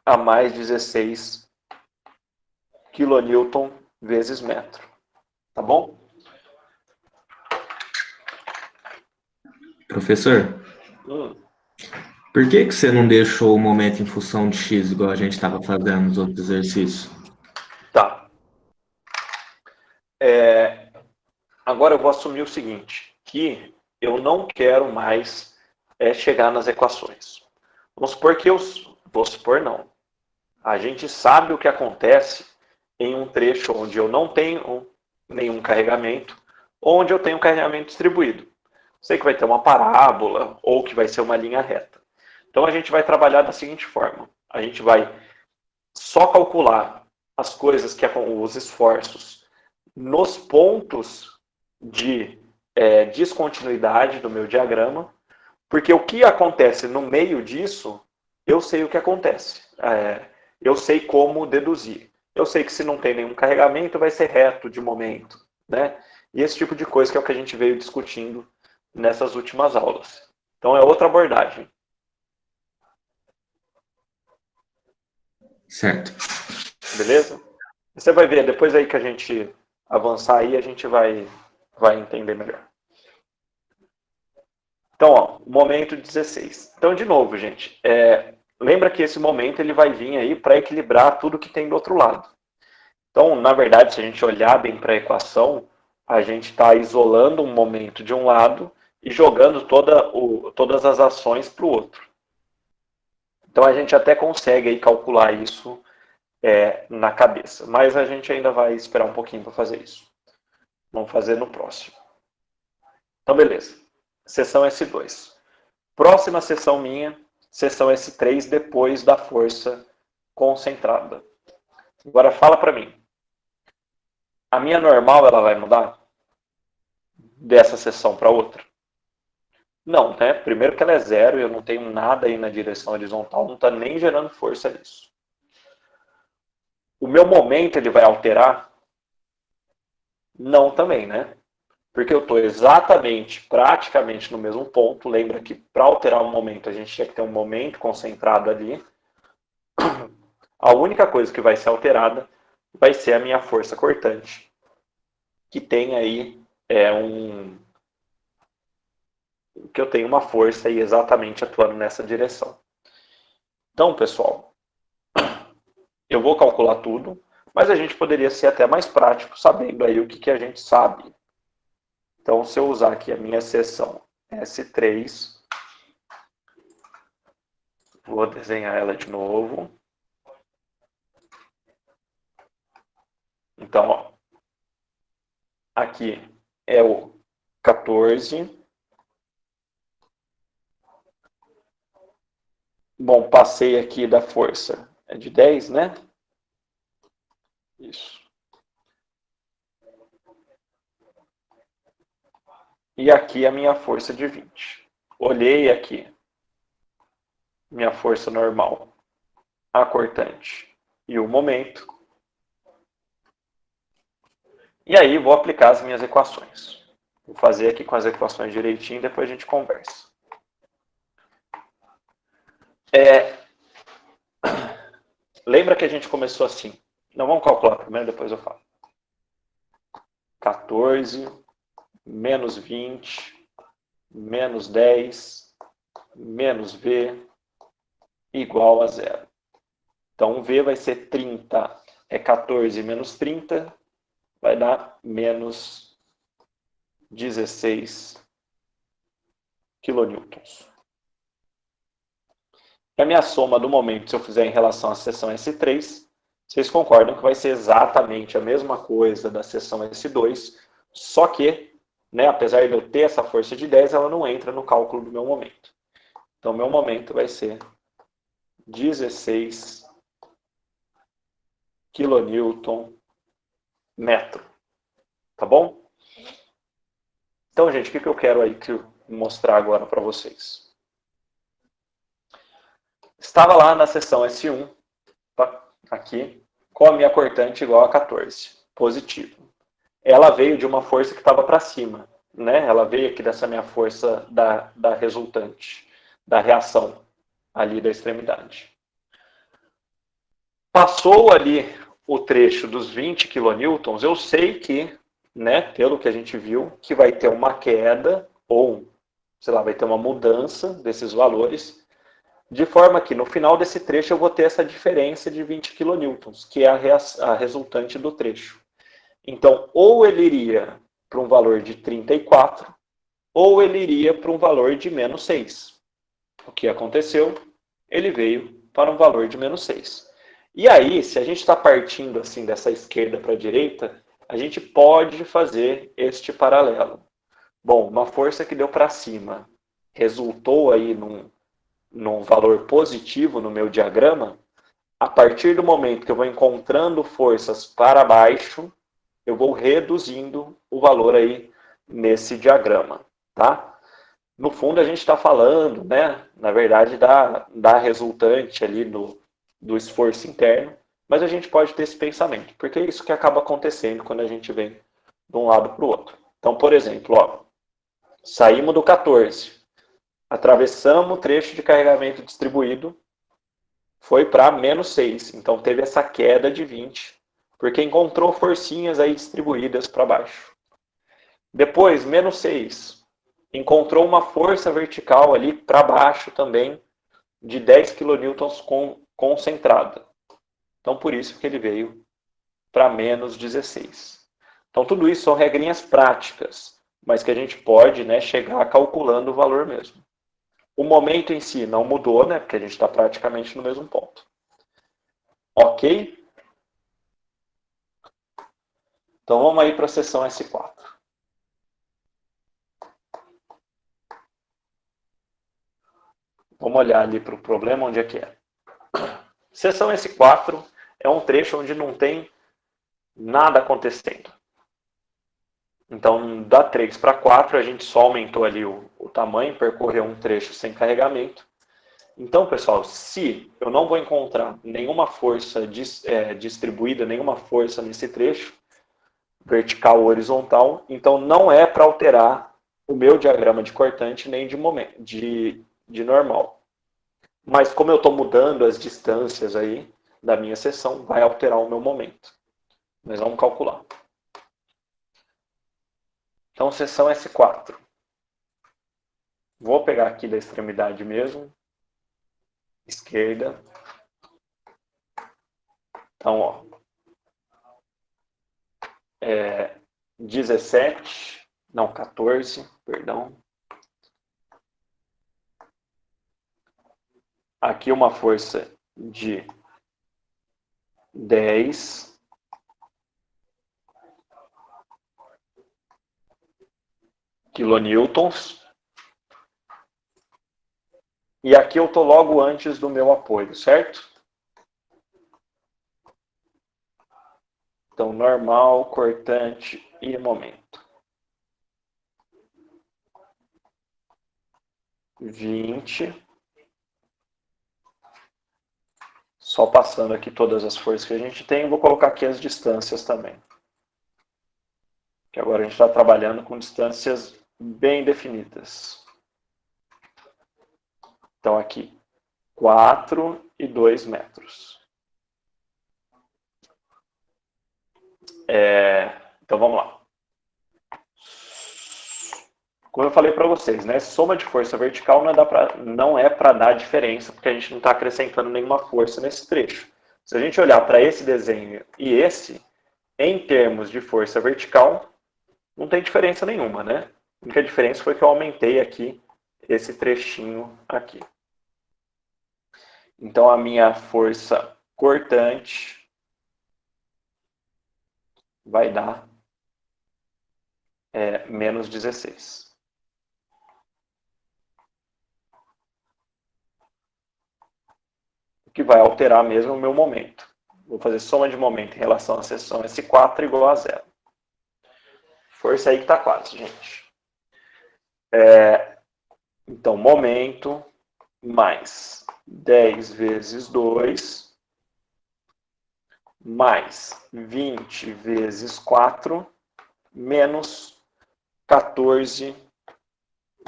a mais 16 kN vezes metro. Tá bom? Professor, por que você não deixou o momento em função de x, igual a gente estava fazendo nos outros exercícios? Tá. Agora eu vou assumir o seguinte, que eu não quero mais chegar nas equações. Vamos supor que Vou supor não. A gente sabe o que acontece em um trecho onde eu não tenho nenhum carregamento, ou onde eu tenho um carregamento distribuído. Sei que vai ter uma parábola, ou que vai ser uma linha reta. Então a gente vai trabalhar da seguinte forma. A gente vai só calcular as coisas, os esforços, nos pontos de descontinuidade do meu diagrama, porque o que acontece no meio disso, eu sei o que acontece. Eu sei como deduzir. Eu sei que se não tem nenhum carregamento, vai ser reto de momento, né? E esse tipo de coisa que é o que a gente veio discutindo nessas últimas aulas. Então é outra abordagem. Certo. Beleza? Você vai ver, depois aí que a gente avançar aí, a gente vai entender melhor. Então, ó, momento 16. Então, de novo, gente, lembra que esse momento ele vai vir aí para equilibrar tudo que tem do outro lado. Então, na verdade, se a gente olhar bem para a equação, a gente está isolando um momento de um lado e jogando todas as ações para o outro. Então, a gente até consegue aí calcular isso na cabeça, mas a gente ainda vai esperar um pouquinho para fazer isso. Vamos fazer no próximo. Então, beleza. Seção S2. Próxima seção minha, seção S3, depois da força concentrada. Agora fala para mim. A minha normal, ela vai mudar? Dessa seção para outra? Não, né? Primeiro que ela é zero e eu não tenho nada aí na direção horizontal, não está nem gerando força nisso. O meu momento, ele vai alterar? Não também, né? Porque eu estou exatamente, praticamente no mesmo ponto. Lembra que para alterar um momento, a gente tinha que ter um momento concentrado ali. A única coisa que vai ser alterada vai ser a minha força cortante, que tem aí que eu tenho uma força aí exatamente atuando nessa direção. Então, pessoal, eu vou calcular tudo, mas a gente poderia ser até mais prático sabendo aí o que a gente sabe. Então, se eu usar aqui a minha seção S3, vou desenhar ela de novo. Então, ó, aqui é o 14. Bom, passei aqui da força. É de 10, né? Isso. E aqui a minha força de 20. Olhei aqui. Minha força normal. A cortante. E o momento. E aí vou aplicar as minhas equações. Vou fazer aqui com as equações direitinho, depois a gente conversa. Lembra que a gente começou assim? Não, vamos calcular primeiro, depois eu falo. 14 menos 20 menos 10 menos V igual a 0. Então, V vai ser 30. 14 menos 30 vai dar menos 16 quilonewtons. E a minha soma do momento, se eu fizer em relação à seção S3, Vocês concordam que vai ser exatamente a mesma coisa da seção S2, só que, né, apesar de eu ter essa força de 10, ela não entra no cálculo do meu momento. Então, meu momento vai ser 16 kN metro. Tá bom? Então, gente, o que eu quero aí mostrar agora para vocês? Estava lá na seção S1, aqui, com a minha cortante igual a 14, positivo. Ela veio de uma força que estava para cima, né? Ela veio aqui dessa minha força da resultante, da reação ali da extremidade. Passou ali o trecho dos 20 kN, eu sei que, né, pelo que a gente viu, que vai ter uma queda ou, sei lá, vai ter uma mudança desses valores, de forma que no final desse trecho eu vou ter essa diferença de 20 kN, que é a resultante do trecho. Então, ou ele iria para um valor de 34, ou ele iria para um valor de menos 6. O que aconteceu? Ele veio para um valor de menos 6. E aí, se a gente está partindo assim dessa esquerda para a direita, a gente pode fazer este paralelo. Bom, uma força que deu para cima resultou aí num valor positivo no meu diagrama. A partir do momento que eu vou encontrando forças para baixo, eu vou reduzindo o valor aí nesse diagrama, tá? No fundo, a gente está falando, né, na verdade, da resultante ali do esforço interno, mas a gente pode ter esse pensamento, porque é isso que acaba acontecendo quando a gente vem de um lado para o outro. Então, por exemplo, ó, saímos do 14, atravessamos o trecho de carregamento distribuído, foi para menos 6, então teve essa queda de 20, porque encontrou forcinhas aí distribuídas para baixo. Depois, menos 6, encontrou uma força vertical ali para baixo também, de 10 kN concentrada. Então, por isso que ele veio para menos 16. Então, tudo isso são regrinhas práticas, mas que a gente pode, né, chegar calculando o valor mesmo. O momento em si não mudou, né, porque a gente está praticamente no mesmo ponto. Ok? Então, vamos aí para a seção S4. Vamos olhar ali para o problema, onde é que é. Seção S4 é um trecho onde não tem nada acontecendo. Então, da 3 para 4, a gente só aumentou ali o tamanho, percorreu um trecho sem carregamento. Então, pessoal, se eu não vou encontrar nenhuma força distribuída, nenhuma força nesse trecho, vertical ou horizontal, então não é para alterar o meu diagrama de cortante nem de normal. Mas como eu estou mudando as distâncias aí da minha seção, vai alterar o meu momento. Mas vamos calcular. Então, seção S4. Vou pegar aqui da extremidade mesmo. Esquerda. Então, ó. 17. Não, 14, perdão. Aqui uma força de 10. Kilonewtons. E aqui eu estou logo antes do meu apoio, certo? Então, normal, cortante e momento. 20. Só passando aqui todas as forças que a gente tem, eu vou colocar aqui as distâncias também. Que agora a gente está trabalhando com distâncias bem definidas. Então, aqui, 4 e 2 metros. Então, vamos lá. Como eu falei para vocês, né? Soma de força vertical não é para dar diferença, porque a gente não está acrescentando nenhuma força nesse trecho. Se a gente olhar para esse desenho e esse, em termos de força vertical, não tem diferença nenhuma, né? A única diferença foi que eu aumentei aqui esse trechinho aqui. Então, a minha força cortante vai dar menos 16. O que vai alterar mesmo o meu momento. Vou fazer soma de momento em relação à seção S4 igual a 0. Força aí que está quase, gente. Então, momento mais 10 vezes 2 mais 20 vezes 4 menos 14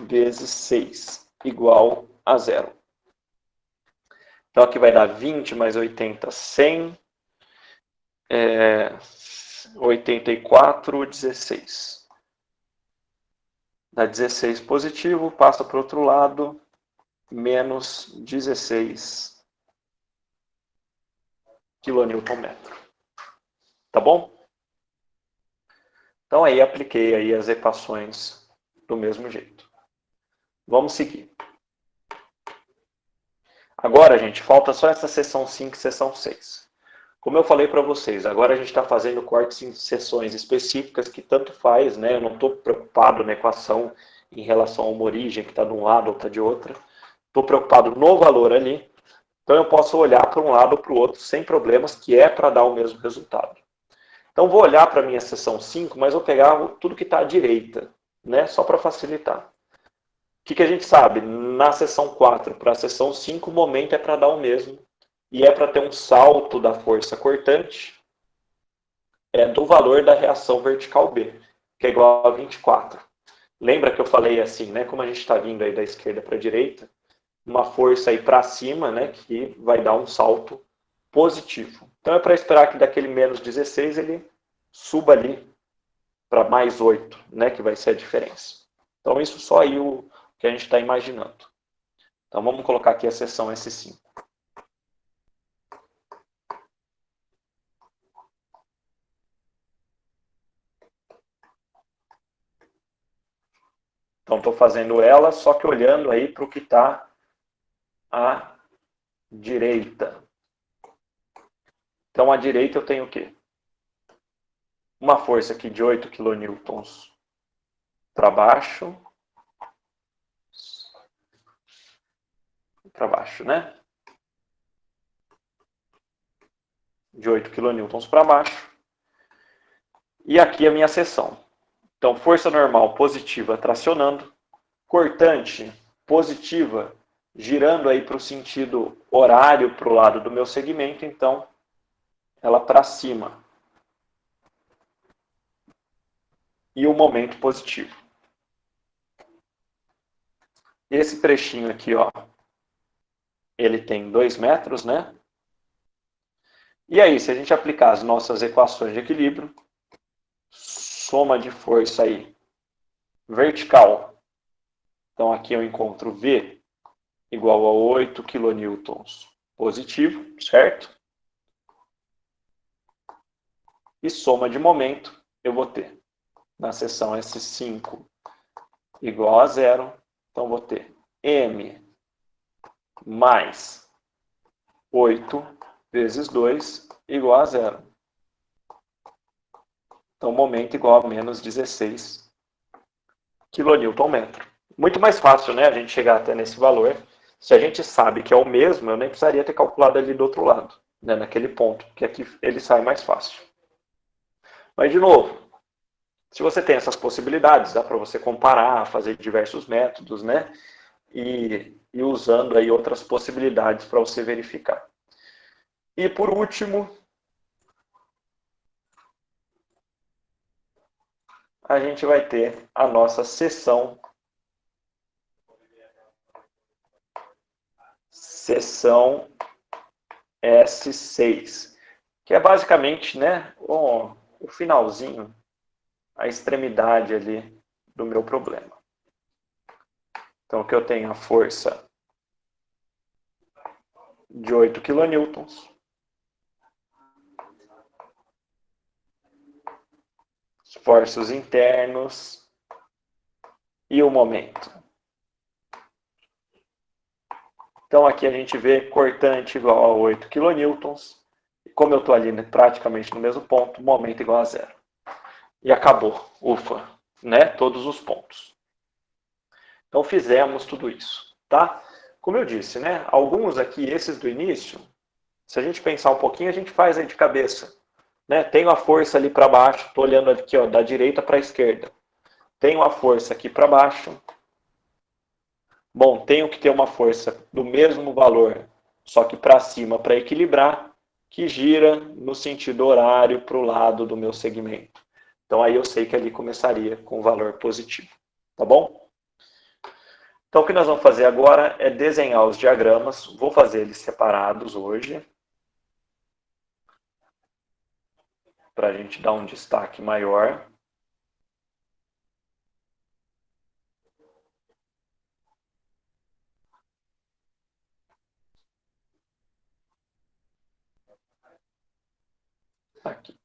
vezes 6 igual a 0. Então, aqui vai dar 20 mais 80, 100. 84, 16. Dá 16 positivo, passa para o outro lado, menos 16 kNm. Tá bom? Então aí apliquei aí as equações do mesmo jeito. Vamos seguir. Agora, gente, falta só essa seção 5 e seção 6. Como eu falei para vocês, agora a gente está fazendo cortes em seções específicas que tanto faz, né? Eu não estou preocupado na equação em relação a uma origem que está de um lado ou está de outra. Estou preocupado no valor ali. Então eu posso olhar para um lado ou para o outro sem problemas, que é para dar o mesmo resultado. Então vou olhar para a minha seção 5, mas vou pegar tudo que está à direita, né? Só para facilitar. O que a gente sabe? Na seção 4 para a seção 5, o momento é para dar o mesmo. E é para ter um salto da força cortante do valor da reação vertical B, que é igual a 24. Lembra que eu falei assim, né? Como a gente está vindo aí da esquerda para a direita, uma força aí para cima, né? Que vai dar um salto positivo. Então é para esperar que daquele menos 16 ele suba ali para mais 8, né? Que vai ser a diferença. Então isso só aí o que a gente está imaginando. Então vamos colocar aqui a seção S5. Então, estou fazendo ela, só que olhando aí para o que está à direita. Então, à direita eu tenho o quê? Uma força aqui de 8 kN para baixo. Para baixo, né? De 8 kN para baixo. E aqui a minha seção. Então, força normal positiva tracionando. Cortante positiva girando aí para o sentido horário para o lado do meu segmento, então ela para cima. E o momento positivo. Esse trechinho aqui, ó, ele tem 2 metros, né? E aí, se a gente aplicar as nossas equações de equilíbrio, soma de força aí vertical. Então aqui eu encontro V igual a 8 kN positivo, certo? E soma de momento eu vou ter na seção S5 igual a 0. Então vou ter M mais 8 vezes 2 igual a 0. Então momento igual a menos 16 kN. Muito mais fácil, né, a gente chegar até nesse valor. Se a gente sabe que é o mesmo, eu nem precisaria ter calculado ali do outro lado, né, naquele ponto, que aqui ele sai mais fácil. Mas, de novo, se você tem essas possibilidades, dá para você comparar, fazer diversos métodos, né, e usando aí outras possibilidades para você verificar. E, por último, a gente vai ter a nossa seção S6, que é basicamente, né, o finalzinho, a extremidade ali do meu problema. Então, aqui eu tenho a força de 8 kN, esforços internos e o momento. Então, aqui a gente vê cortante igual a 8 kN. E como eu estou ali praticamente no mesmo ponto, momento igual a 0. e acabou. Ufa, né? Todos os pontos. Então fizemos tudo isso, tá? Como eu disse, né? Alguns aqui, esses do início, se a gente pensar um pouquinho, a gente faz aí de cabeça. Né? Tenho a força ali para baixo, estou olhando aqui ó, da direita para a esquerda. Tenho a força aqui para baixo. Bom, tenho que ter uma força do mesmo valor, só que para cima para equilibrar, que gira no sentido horário para o lado do meu segmento. Então aí eu sei que ali começaria com valor positivo, tá bom? Então o que nós vamos fazer agora é desenhar os diagramas. Vou fazer eles separados hoje, para a gente dar um destaque maior. Aqui.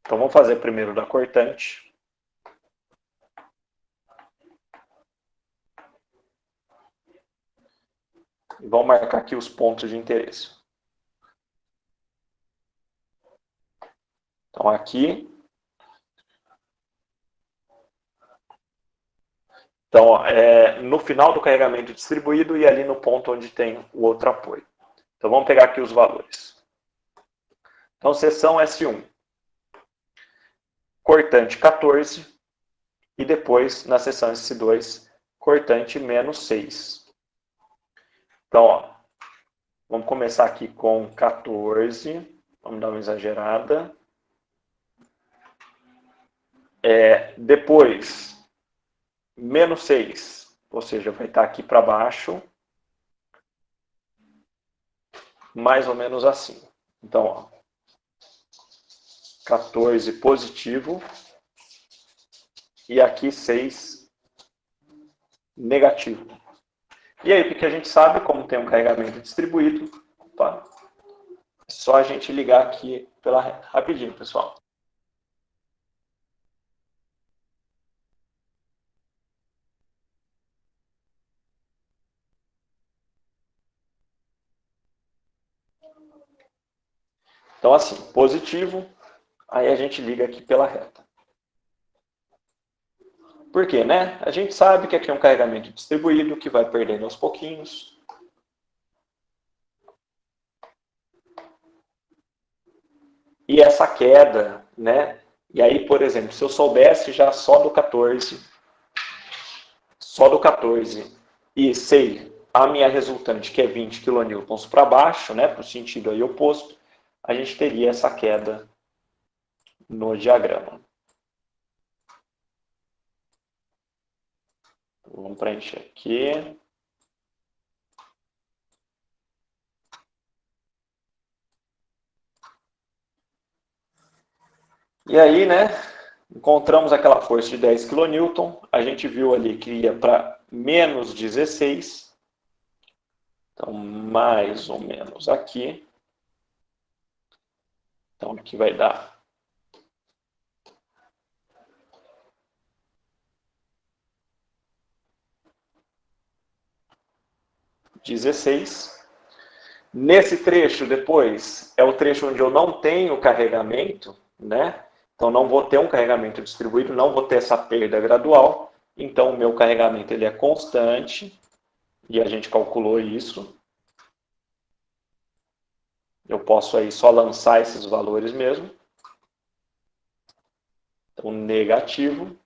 Então vamos fazer primeiro da cortante. E vamos marcar aqui os pontos de interesse. Então aqui. Então, no final do carregamento distribuído e ali no ponto onde tem o outro apoio. Então vamos pegar aqui os valores. Então seção S1. Cortante 14. E depois, na seção S2, cortante menos 6. Então, ó, vamos começar aqui com 14. Vamos dar uma exagerada. Depois, menos 6. Ou seja, vai estar aqui para baixo. Mais ou menos assim. Então, ó, 14 positivo. E aqui 6 negativo. E aí, porque a gente sabe, como tem um carregamento distribuído, opa, é só a gente ligar aqui pela reta. Rapidinho, pessoal. Então, assim, positivo, aí a gente liga aqui pela reta. Por quê, né? A gente sabe que aqui é um carregamento distribuído, que vai perdendo aos pouquinhos. E essa queda, né? E aí, por exemplo, se eu soubesse já só do 14, e sei a minha resultante, que é 20 kN para baixo, né? Para o sentido aí oposto, a gente teria essa queda no diagrama. Vamos preencher aqui. E aí, né, encontramos aquela força de 10 kN, a gente viu ali que ia para menos 16, então mais ou menos aqui. Então aqui vai dar 16. Nesse trecho depois, é o trecho onde eu não tenho carregamento, né? Então não vou ter um carregamento distribuído, não vou ter essa perda gradual. Então o meu carregamento ele é constante, e a gente calculou isso. Eu posso aí só lançar esses valores mesmo. Então negativo.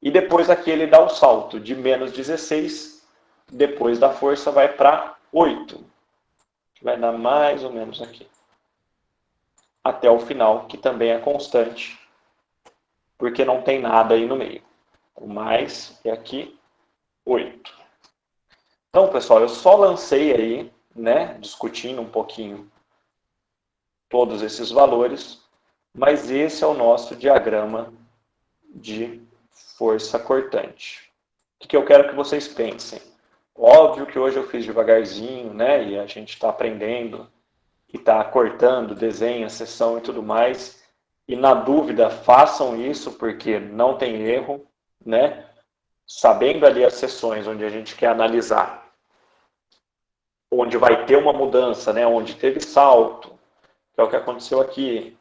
E depois aqui ele dá o salto de menos 16, depois da força vai para 8. Que vai dar mais ou menos aqui. Até o final, que também é constante, porque não tem nada aí no meio. O mais é aqui 8. Então, pessoal, eu só lancei aí, né, discutindo um pouquinho todos esses valores, mas esse é o nosso diagrama de força cortante. O que eu quero que vocês pensem? Óbvio que hoje eu fiz devagarzinho, né, e a gente está aprendendo, e está cortando, desenha, seção e tudo mais. E na dúvida, façam isso, porque não tem erro, né? Sabendo ali as seções onde a gente quer analisar onde vai ter uma mudança, né, onde teve salto, que é o que aconteceu aqui,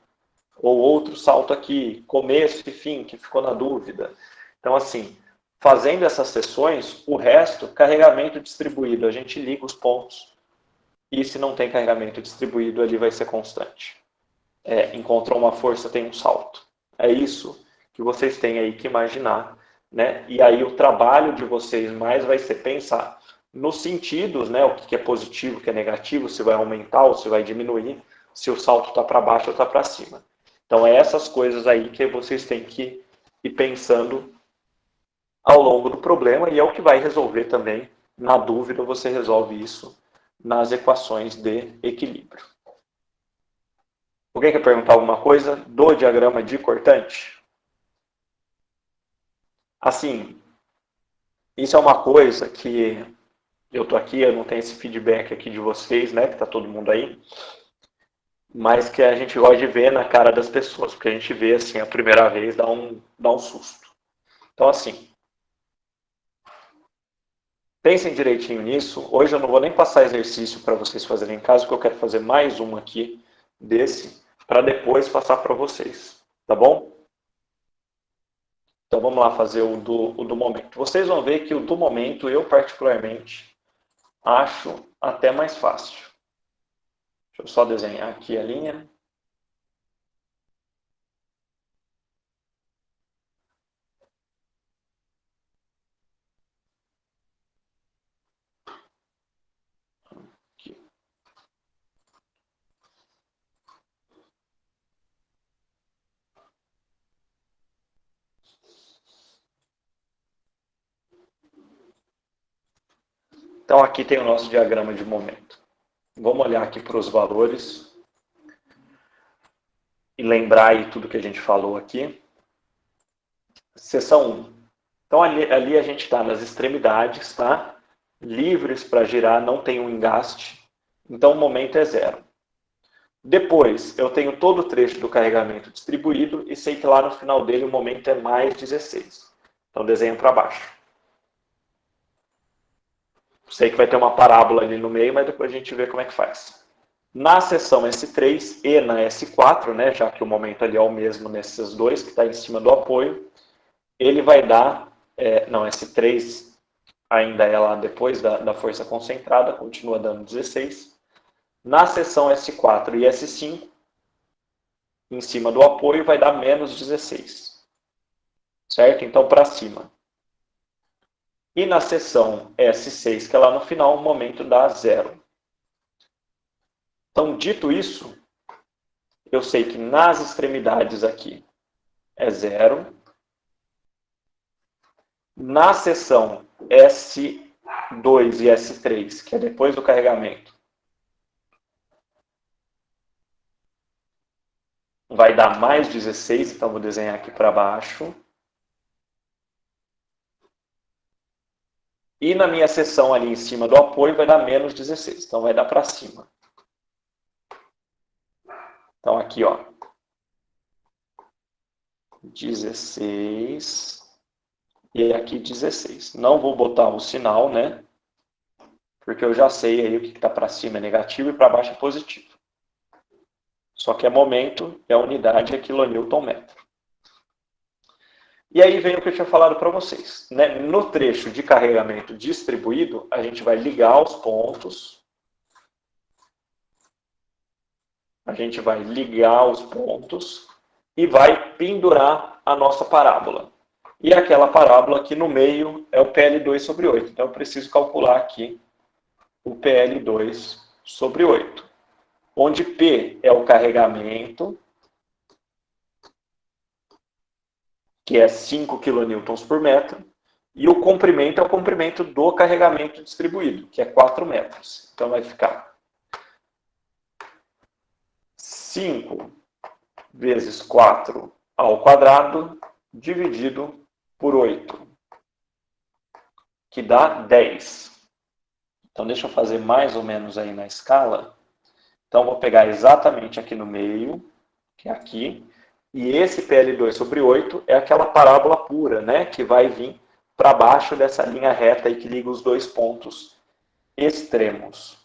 ou outro salto aqui, começo e fim, que ficou na dúvida. Então, assim, fazendo essas sessões, o resto, carregamento distribuído, a gente liga os pontos, e se não tem carregamento distribuído, ali vai ser constante. Encontrou uma força, tem um salto. É isso que vocês têm aí que imaginar, né? E aí o trabalho de vocês mais vai ser pensar nos sentidos, né? O que é positivo, o que é negativo, se vai aumentar ou se vai diminuir, se o salto está para baixo ou está para cima. Então, é essas coisas aí que vocês têm que ir pensando ao longo do problema e é o que vai resolver também. Na dúvida, você resolve isso nas equações de equilíbrio. Alguém quer perguntar alguma coisa do diagrama de cortante? Assim, isso é uma coisa que eu estou aqui, eu não tenho esse feedback aqui de vocês, né, que está todo mundo aí, mas que a gente gosta de ver na cara das pessoas, porque a gente vê assim a primeira vez, dá um susto. Então, assim, pensem direitinho nisso. Hoje eu não vou nem passar exercício para vocês fazerem em casa, porque eu quero fazer mais um aqui desse, para depois passar para vocês, tá bom? Então vamos lá fazer o do momento. Vocês vão ver que o do momento, eu particularmente, acho até mais fácil. Deixa eu só desenhar aqui a linha. Aqui. Então aqui tem o nosso diagrama de momento. Vamos olhar aqui para os valores e lembrar aí tudo que a gente falou aqui. Seção 1. Então ali a gente está nas extremidades, tá? Livres para girar, não tem um engaste. Então o momento é 0. Depois, eu tenho todo o trecho do carregamento distribuído e sei que lá no final dele o momento é mais 16. Então desenho para baixo. Sei que vai ter uma parábola ali no meio, mas depois a gente vê como é que faz. Na seção S3 e na S4, né, já que o momento ali é o mesmo nesses dois, que está em cima do apoio, ele vai dar... não, S3 ainda é lá depois da força concentrada, continua dando 16. Na seção S4 e S5, em cima do apoio, vai dar menos 16. Certo? Então, para cima. E na seção S6, que é lá no final, o momento dá 0. Então, dito isso, eu sei que nas extremidades aqui é 0. Na seção S2 e S3, que é depois do carregamento, vai dar mais 16, então vou desenhar aqui para baixo. E na minha seção ali em cima do apoio vai dar menos 16, então vai dar para cima. Então aqui, ó, 16 e aqui 16. Não vou botar o sinal, né? Porque eu já sei aí o que está para cima é negativo e para baixo é positivo. Só que é momento, é unidade, é quilonewton-metro. E aí vem o que eu tinha falado para vocês. Né? No trecho de carregamento distribuído, a gente vai ligar os pontos. A gente vai ligar os pontos e vai pendurar a nossa parábola. E aquela parábola aqui no meio é o PL2 sobre 8. Então eu preciso calcular aqui o PL2 sobre 8. Onde P é o carregamento, que é 5 kN por metro, e o comprimento é o comprimento do carregamento distribuído, que é 4 metros. Então vai ficar 5 vezes 4 ao quadrado, dividido por 8, que dá 10. Então deixa eu fazer mais ou menos aí na escala. Então vou pegar exatamente aqui no meio, que é aqui, e esse PL2 sobre 8 é aquela parábola pura, né, que vai vir para baixo dessa linha reta aí que liga os dois pontos extremos.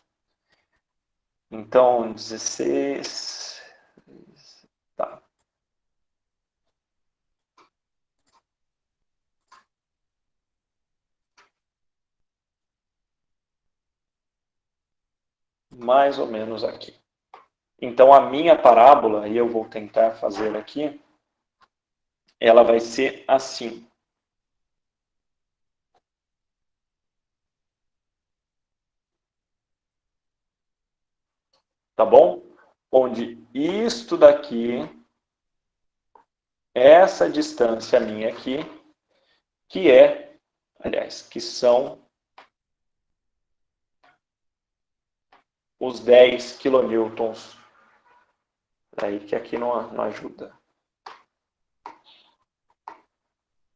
Então, 16... Tá. Mais ou menos aqui. Então, a minha parábola, e eu vou tentar fazer aqui, ela vai ser assim. Tá bom? Onde isto daqui, essa distância minha aqui, que é, aliás, que são os 10 kilonewtons. Aí que aqui não ajuda.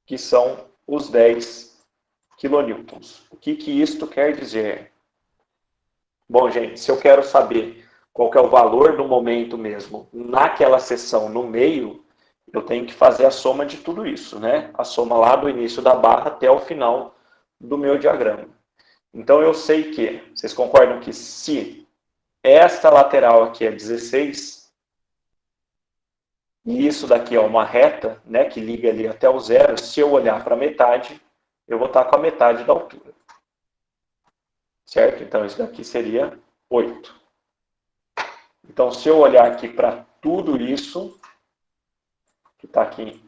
Que são os 10 kilonewtons. O que isto quer dizer? Bom, gente, se eu quero saber qual que é o valor do momento mesmo naquela seção no meio, eu tenho que fazer a soma de tudo isso, né? A soma lá do início da barra até o final do meu diagrama. Então eu sei que, vocês concordam que se esta lateral aqui é 16, e isso daqui é uma reta, né, que liga ali até o zero, se eu olhar para a metade, eu vou estar com a metade da altura. Certo? Então isso daqui seria 8. Então se eu olhar aqui para tudo isso, que está aqui,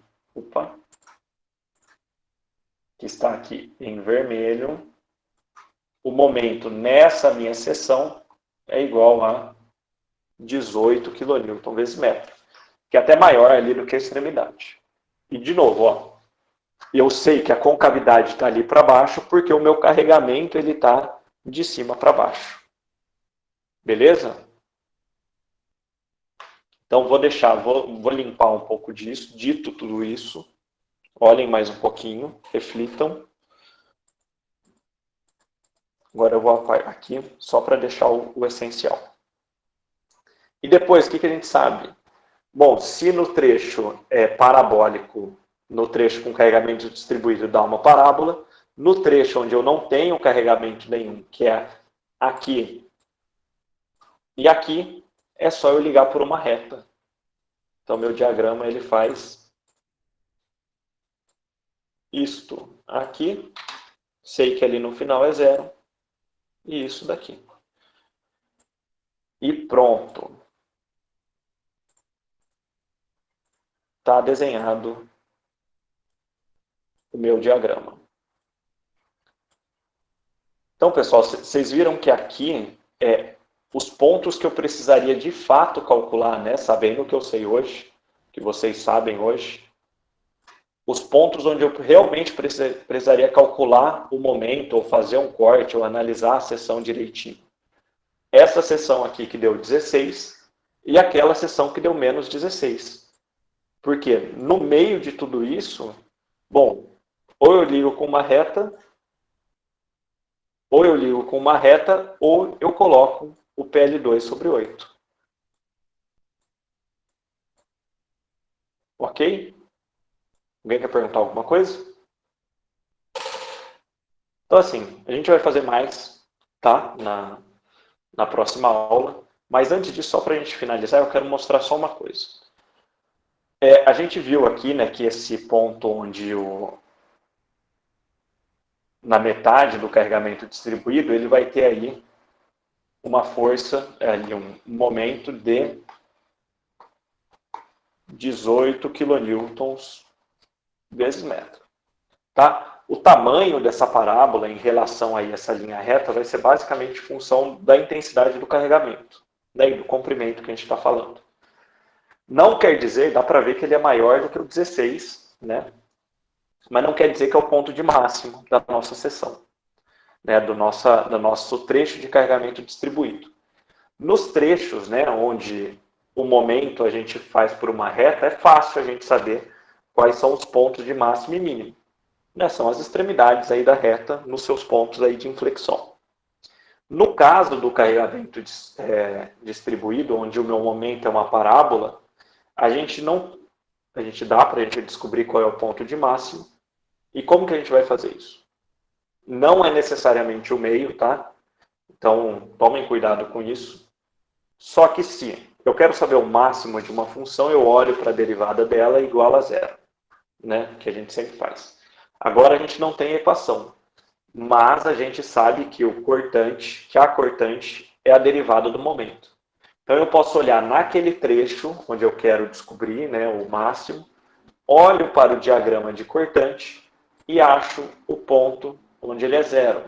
que está aqui em vermelho, o momento nessa minha seção é igual a 18 kN vezes metro, que é até maior ali do que a extremidade. E de novo, ó, eu sei que a concavidade está ali para baixo porque o meu carregamento ele está de cima para baixo. Beleza? Então vou deixar, vou limpar um pouco disso, dito tudo isso. Olhem mais um pouquinho, reflitam. Agora eu vou apagar aqui só para deixar o essencial. E depois, o que a gente sabe? Bom, se no trecho parabólico, no trecho com carregamento distribuído dá uma parábola, no trecho onde eu não tenho carregamento nenhum, que é aqui e aqui, é só eu ligar por uma reta. Então, meu diagrama ele faz isto aqui, sei que ali no final é zero, e isso daqui. E pronto. Está desenhado o meu diagrama. Então, pessoal, vocês viram que aqui os pontos que eu precisaria de fato calcular, né, sabendo o que eu sei hoje, que vocês sabem hoje, os pontos onde eu realmente precisaria calcular o momento, ou fazer um corte, ou analisar a seção direitinho. Essa seção aqui que deu 16 e aquela seção que deu menos 16. Porque no meio de tudo isso, bom, ou eu ligo com uma reta, ou eu coloco o PL2 sobre 8. Ok? Alguém quer perguntar alguma coisa? Então, assim, a gente vai fazer mais, tá? Na próxima aula. Mas antes disso, só para a gente finalizar, eu quero mostrar só uma coisa. A gente viu aqui, né, que esse ponto onde na metade do carregamento distribuído, ele vai ter aí uma força, ali um momento de 18 kilonewtons vezes metro. Tá? O tamanho dessa parábola em relação a essa linha reta vai ser basicamente função da intensidade do carregamento, né, e do comprimento que a gente está falando. Não quer dizer, dá para ver que ele é maior do que o 16, né? Mas não quer dizer que é o ponto de máximo da nossa seção, né, do nosso trecho de carregamento distribuído. Nos trechos, né, onde o momento a gente faz por uma reta, é fácil a gente saber quais são os pontos de máximo e mínimo. Né, são as extremidades aí da reta nos seus pontos aí de inflexão. No caso do carregamento distribuído, onde o meu momento é uma parábola, a gente dá para a gente descobrir qual é o ponto de máximo. E como que a gente vai fazer isso? Não é necessariamente o meio, tá? Então, tomem cuidado com isso. Só que se eu quero saber o máximo de uma função, eu olho para a derivada dela igual a zero, né? Que a gente sempre faz. Agora a gente não tem equação, mas a gente sabe que a cortante é a derivada do momento. Então eu posso olhar naquele trecho onde eu quero descobrir, né, o máximo, olho para o diagrama de cortante e acho o ponto onde ele é zero,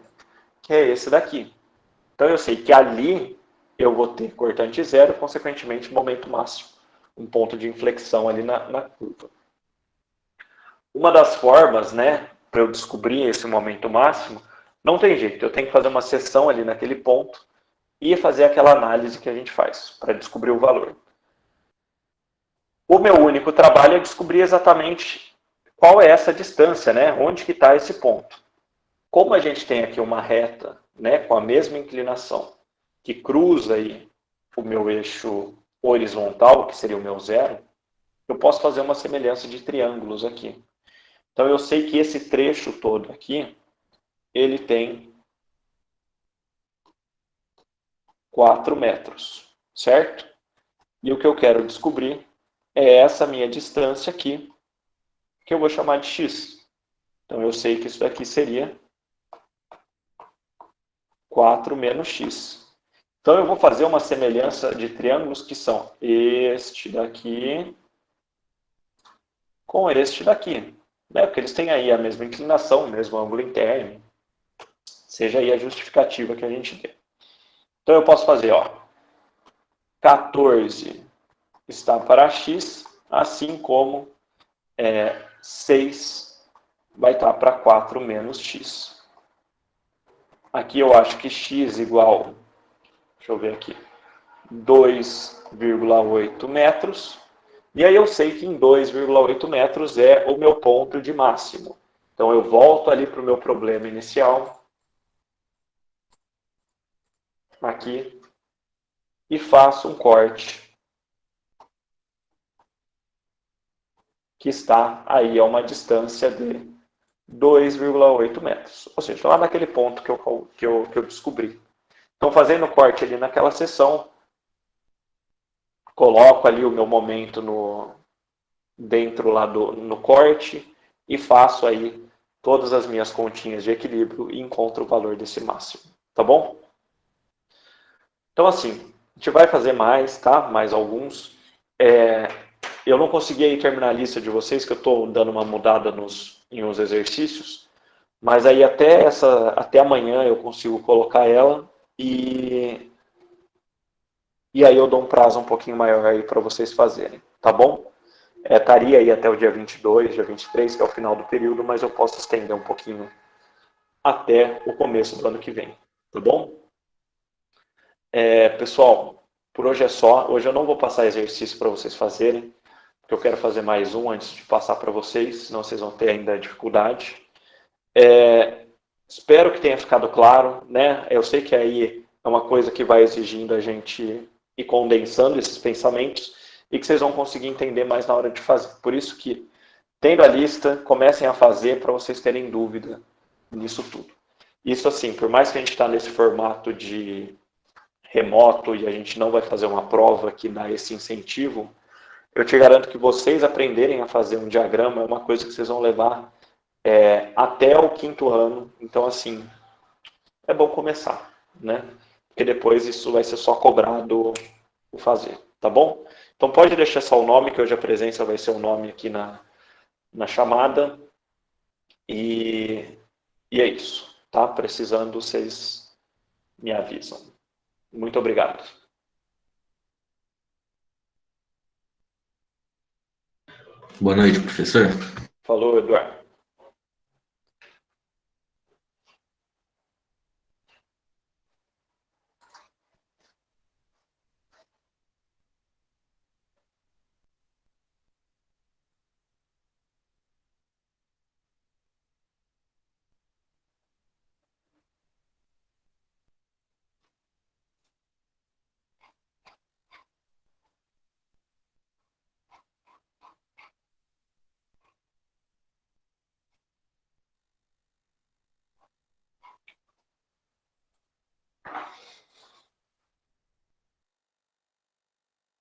que é esse daqui. Então eu sei que ali eu vou ter cortante zero, consequentemente momento máximo, um ponto de inflexão ali na curva. Uma das formas, né, para eu descobrir esse momento máximo, não tem jeito, eu tenho que fazer uma seção ali naquele ponto e fazer aquela análise que a gente faz para descobrir o valor. O meu único trabalho é descobrir exatamente qual é essa distância, né, onde que está esse ponto. Como a gente tem aqui uma reta, né, com a mesma inclinação, que cruza aí o meu eixo horizontal, que seria o meu zero, eu posso fazer uma semelhança de triângulos aqui. Então eu sei que esse trecho todo aqui, ele tem 4 metros, certo? E o que eu quero descobrir é essa minha distância aqui, que eu vou chamar de x. Então eu sei que isso daqui seria 4 menos x. Então eu vou fazer uma semelhança de triângulos que são este daqui com este daqui, né? Porque eles têm aí a mesma inclinação, o mesmo ângulo interno, seja aí a justificativa que a gente dê. Então eu posso fazer, ó, 14 está para x, assim como 6 vai estar para 4 menos x. Aqui eu acho que x igual, deixa eu ver aqui, 2,8 metros. E aí eu sei que em 2,8 metros é o meu ponto de máximo. Então eu volto ali para o meu problema inicial, aqui, e faço um corte que está aí a uma distância de 2,8 metros. Ou seja, lá naquele ponto que eu descobri. Então, fazendo o corte ali naquela seção, coloco ali o meu momento dentro lá no corte e faço aí todas as minhas continhas de equilíbrio e encontro o valor desse máximo. Tá bom? Então, assim, a gente vai fazer mais, tá? Mais alguns. Eu não consegui aí terminar a lista de vocês, que eu estou dando uma mudada em uns exercícios, mas aí até amanhã eu consigo colocar ela e aí eu dou um prazo um pouquinho maior aí para vocês fazerem, tá bom? Estaria aí até o dia 22, dia 23, que é o final do período, mas eu posso estender um pouquinho até o começo do ano que vem, tá bom? Pessoal, por hoje é só. Hoje eu não vou passar exercício para vocês fazerem, porque eu quero fazer mais um antes de passar para vocês, senão vocês vão ter ainda dificuldade. Espero que tenha ficado claro, né? Eu sei que aí é uma coisa que vai exigindo a gente ir condensando esses pensamentos e que vocês vão conseguir entender mais na hora de fazer. Por isso que, tendo a lista, comecem a fazer para vocês terem dúvida nisso tudo. Isso assim, por mais que a gente está nesse formato de remoto e a gente não vai fazer uma prova que dá esse incentivo, eu te garanto que vocês aprenderem a fazer um diagrama é uma coisa que vocês vão levar até o 5º ano. Então, assim, é bom começar, né? Porque depois isso vai ser só cobrado o fazer, tá bom? Então pode deixar só o nome, que hoje a presença vai ser o nome aqui na chamada. E é isso, tá? Precisando, vocês me avisam. Muito obrigado. Boa noite, professor. Falou, Eduardo.